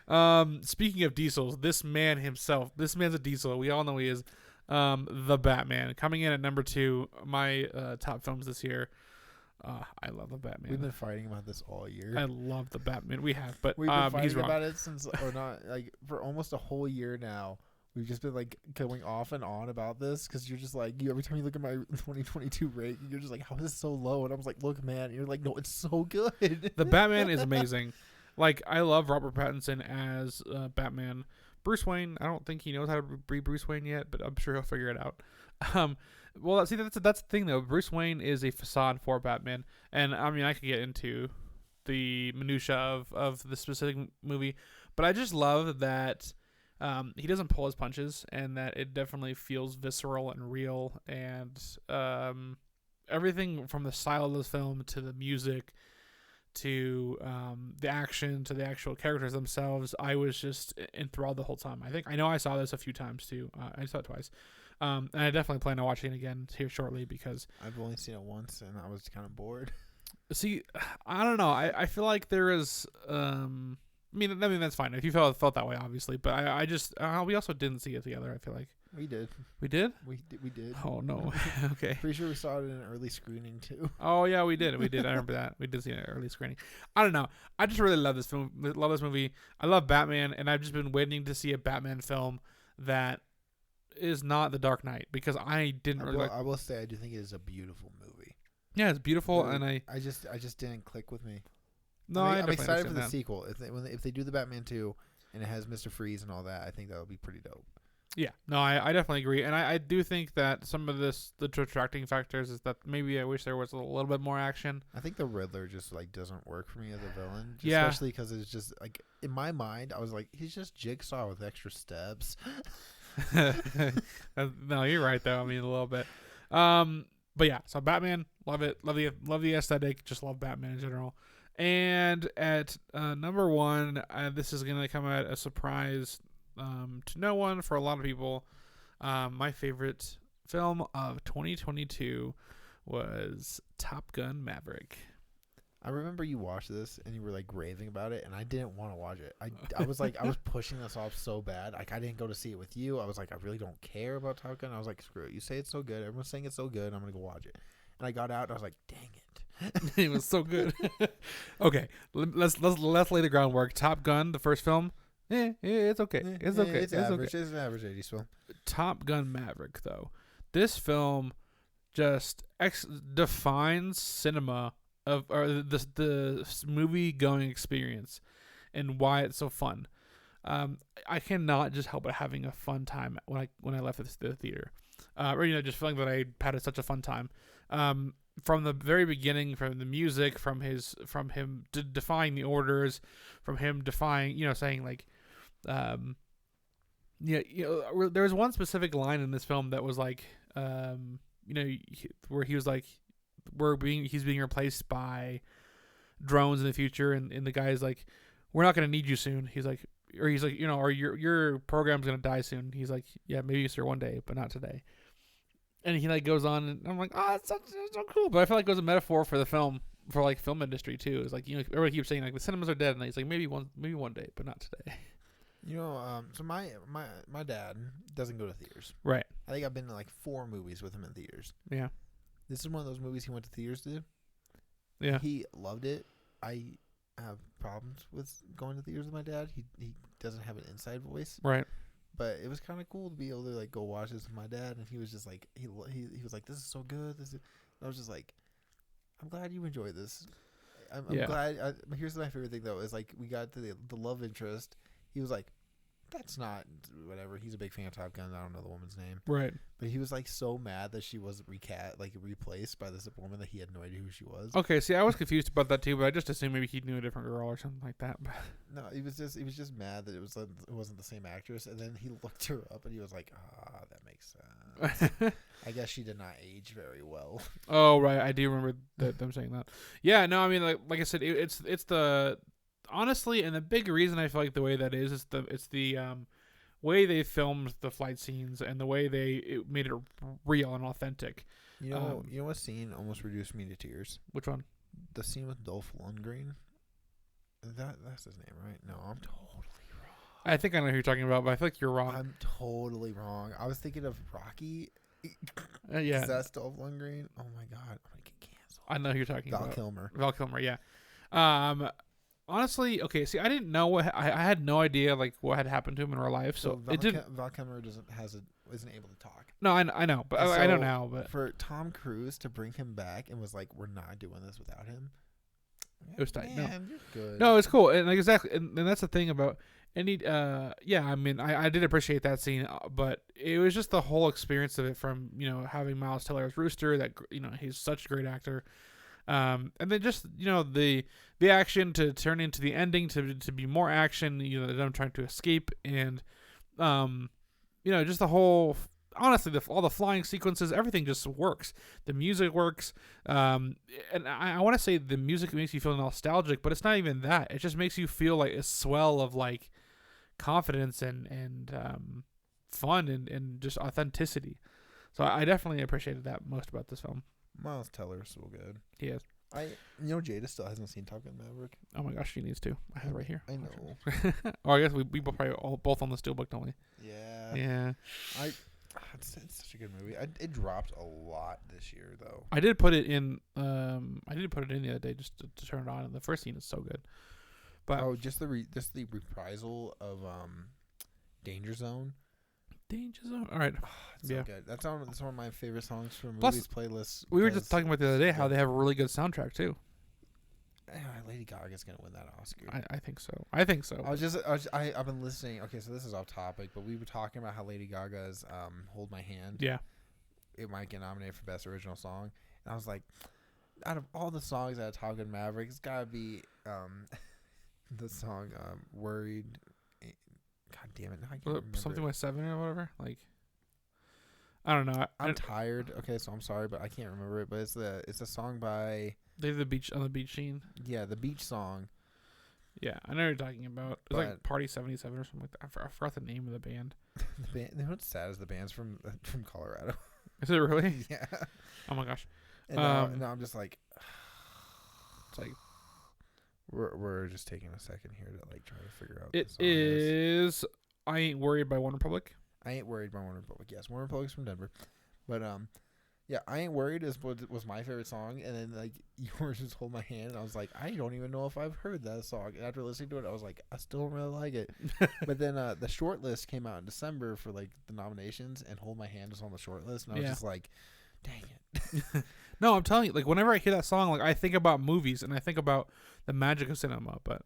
know. Speaking of Diesels, this man himself, this man's a Diesel. We all know he is. The Batman coming in at number 2. My top films this year. I love the Batman. We've been fighting about this all year. I love the Batman. We have, but we've been he's fighting about it since, or not, like for almost a whole year now. We've just been like going off and on about this because you're just like, every time you look at my 2022 rate, you're just like, how is this so low? And I was like, look, man. And you're like, no, it's so good. The Batman is amazing. Like I love Robert Pattinson as Batman. Bruce Wayne, I don't think he knows how to be Bruce Wayne yet, but I'm sure he'll figure it out. Well, see, that's the thing though. Bruce Wayne is a facade for Batman, and I mean, I could get into the minutia of the specific movie, but I just love that he doesn't pull his punches, and that it definitely feels visceral and real, and everything from the style of this film to the music to the action to the actual characters themselves. I was just enthralled the whole time. I know I saw this a few times too. I saw it twice. And I definitely plan on watching it again here shortly because I've only seen it once and I was kind of bored. See, I don't know. I feel like there is. I mean that's fine if you felt that way, obviously. But I just we also didn't see it together. I feel like we did. We did. We did. Oh no. Okay. Pretty sure we saw it in an early screening too. Oh yeah, we did. I remember that. We did see an early screening. I don't know. I just really love this film. Love this movie. I love Batman, and I've just been waiting to see a Batman film that is not The Dark Knight because I didn't really. I will say I do think it is a beautiful movie. Yeah, it's beautiful, really, and I just didn't click with me. No, I'm excited for the sequel. If they do the Batman 2 and it has Mr. Freeze and all that, I think that'll be pretty dope. Yeah, no, I definitely agree, and I do think that some of the detracting factors is that maybe I wish there was a little bit more action. I think the Riddler just like doesn't work for me as a villain, yeah, especially because it's just like in my mind I was like he's just Jigsaw with extra steps. No, you're right though. I mean a little bit, but yeah. So Batman, love it, love the aesthetic, just love Batman in general. And at number 1, this is gonna come at a surprise to no one for a lot of people. My favorite film of 2022 was Top Gun Maverick. I remember you watched this and you were like raving about it, and I didn't want to watch it. I was like, I was pushing this off so bad. Like, I didn't go to see it with you. I was like, I really don't care about Top Gun. I was like, screw it. You say it's so good. Everyone's saying it's so good. I'm gonna go watch it. And I got out and I was like, dang it. It was so good. Okay, let's lay the groundwork. Top Gun, the first film. It's okay. It's okay. It's average. Okay. It's an average 80s film. Top Gun Maverick, though, this film just defines cinema or the movie going experience and why it's so fun. I cannot just help but having a fun time when I left the theater, or just feeling that I had such a fun time. From the very beginning, from the music, from him defying the orders, from him defying, saying like, there was one specific line in this film that was like, where he was like, he's being replaced by drones in the future, and the guy's like, we're not gonna need you soon. He's like, or your program's gonna die soon. He's like, yeah, maybe sir, one day, but not today. And he like goes on, and I'm like, it's so cool. But I feel like it was a metaphor for the film, for like film industry too. It's like, you know, everybody keeps saying like the cinemas are dead, and it's like maybe one day, but not today. You know, so my dad doesn't go to theaters. Right. I think I've been to like 4 movies with him in theaters. Yeah. This is one of those movies he went to theaters to. Yeah. He loved it. I have problems with going to theaters with my dad. He doesn't have an inside voice. Right. But it was kind of cool to be able to like go watch this with my dad, and he was just like he was like, this is so good. I was just like, I'm glad you enjoyed this. I'm glad. Here's my favorite thing though is like we got to the love interest. He was like, that's not whatever. He's a big fan of Top Gun. I don't know the woman's name. Right. But he was like so mad that she was replaced by this woman that he had no idea who she was. Okay, see, I was confused about that too, but I just assumed maybe he knew a different girl or something like that. But no, he was just mad that it wasn't the same actress. And then he looked her up and he was like, that makes sense. I guess she did not age very well. Oh right, I do remember them saying that. Yeah, no, I mean like I said, it's the honestly, and the big reason I feel like the way that is the way they filmed the flight scenes and the way it made it real and authentic. You know what scene almost reduced me to tears? Which one? The scene with Dolph Lundgren. That's his name, right? No, I'm totally wrong. I think I know who you're talking about, but I feel like you're wrong. I'm totally wrong. I was thinking of Rocky. Yeah. That's Dolph Lundgren. Oh my god, I'm gonna get canceled. I know who you're talking about. Val Kilmer, yeah. Honestly, okay. See, I didn't know I had no idea like what had happened to him in real life. So it didn't. Val Kilmer isn't able to talk. No, I know, but I know now. But for Tom Cruise to bring him back and was like, we're not doing this without him. It was tight. Man, you're good. No, it's cool, and like, exactly, and that's the thing about any. Yeah, I mean, I did appreciate that scene, but it was just the whole experience of it from having Miles Teller as Rooster. That he's such a great actor. And then just the action to turn into the ending to be more action, that I'm trying to escape, and just the whole, honestly, all the flying sequences, everything just works. The music works, and I want to say the music makes you feel nostalgic, but it's not even that. It just makes you feel like a swell of like confidence and fun and just authenticity. So I definitely appreciated that most about this film. Miles Teller is so good. He is. Jada still hasn't seen Top Gun Maverick. Oh my gosh, she needs to. I have it right here. I know. Or I guess we probably both on the Steelbook, don't we? Yeah. Yeah. It's such a good movie. It dropped a lot this year though. I did put it in. I did put it in the other day just to turn it on, and the first scene is so good. But just the reprisal of Danger Zone. Danger Zone. All right. It's so good. That's one of my favorite songs from movies playlists. We were just talking about the other day how they have a really good soundtrack too. Lady Gaga's gonna win that Oscar. I think so. I've been listening. Okay, so this is off topic, but we were talking about how Lady Gaga's "Hold My Hand." Yeah. It might get nominated for Best Original Song, and I was like, out of all the songs that Top Gun Maverick, it's gotta be the song "Worried." God damn it! Now I can't remember. Something with 7 or whatever. Like, I don't know. I'm tired. Okay, so I'm sorry, but I can't remember it. But it's a song by. They did the beach on the beach scene. Yeah, the beach song. Yeah, I know what you're talking about. It's like Party 77 or something like that. I forgot the name of the band. The band. You know what's sad is the band's from Colorado. Is it really? Yeah. Oh my gosh. And now I'm just like. It's like. We're just taking a second here to like try to figure out. It is I Ain't Worried by One Republic. I Ain't Worried by One Republic. Yes, One Republic's from Denver, but yeah, I Ain't Worried was my favorite song, and then like yours just Hold My Hand. And I was like, I don't even know if I've heard that song. And after listening to it, I was like, I still don't really like it. But then the short list came out in December for like the nominations, and Hold My Hand was on the short list, and I was just like, dang it. No, I'm telling you, like whenever I hear that song, like I think about movies and I think about the magic of cinema. But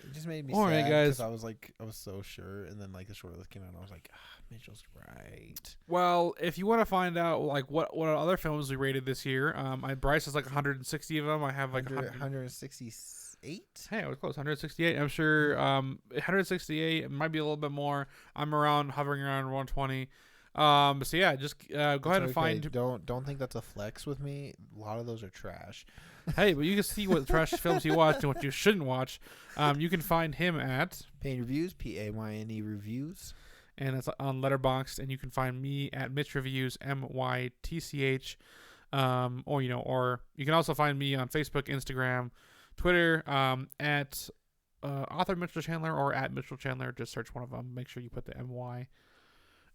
it just made me all sad right, guys. Because I was so sure, and then like the short list came out, and I was like, Mitchell's right. Well, if you want to find out like what other films we rated this year, Bryce has like 160 of them. I have like 168. Hey, I was close. 168. I'm sure 168. It might be a little bit more. I'm hovering around 120. So yeah, just go ahead and find. Don't think that's a flex with me. A lot of those are trash. Hey, but you can see what trash films you watched and what you shouldn't watch. You can find him at Payne Reviews, Payne Reviews, and it's on Letterboxd. And you can find me at Mytch Reviews, Mytch. or you can also find me on Facebook, Instagram, Twitter, at author Mytchel Chandler or at Mytchel Chandler. Just search one of them. Make sure you put the MY.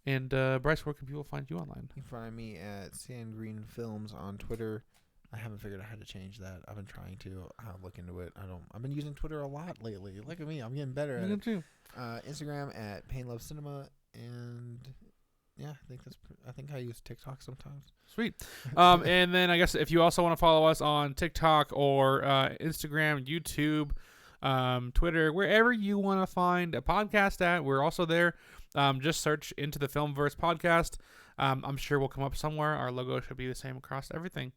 And Bryce, where can people find you online? You can find me at Sand Green Films on Twitter. I haven't figured out how to change that. I've been trying to. I'll look into it. I've been using Twitter a lot lately. Look at me. I'm getting better at it. Too. Instagram at Pain Love Cinema, and yeah, I think I use TikTok sometimes. Sweet. And then I guess if you also want to follow us on TikTok or Instagram, YouTube, Twitter, wherever you want to find a podcast at, we're also there. Just search Into the Filmverse podcast. I'm sure we'll come up somewhere. Our logo should be the same across everything.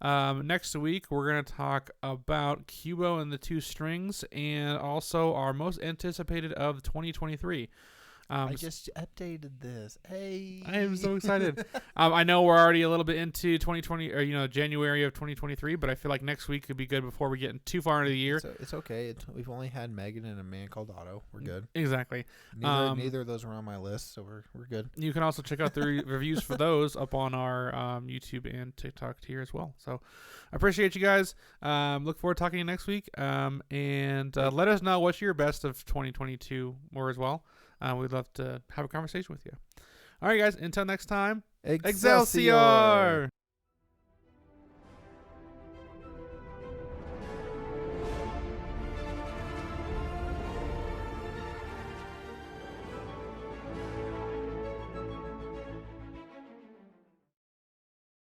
Next week, we're going to talk about Kubo and the Two Strings and also our most anticipated of 2023. I just updated this. Hey, I am so excited. I know we're already a little bit into 2020 or January of 2023, but I feel like next week could be good before we get too far into the year. It's okay. We've only had Megan and A Man Called Otto. We're good. Exactly. Neither of those are on my list, so we're good. You can also check out the reviews for those up on our YouTube and TikTok tier as well. So I appreciate you guys. Look forward to talking to you next week. And let us know what's your best of 2022 more as well. We'd love to have a conversation with you. All right, guys. Until next time, Excelsior!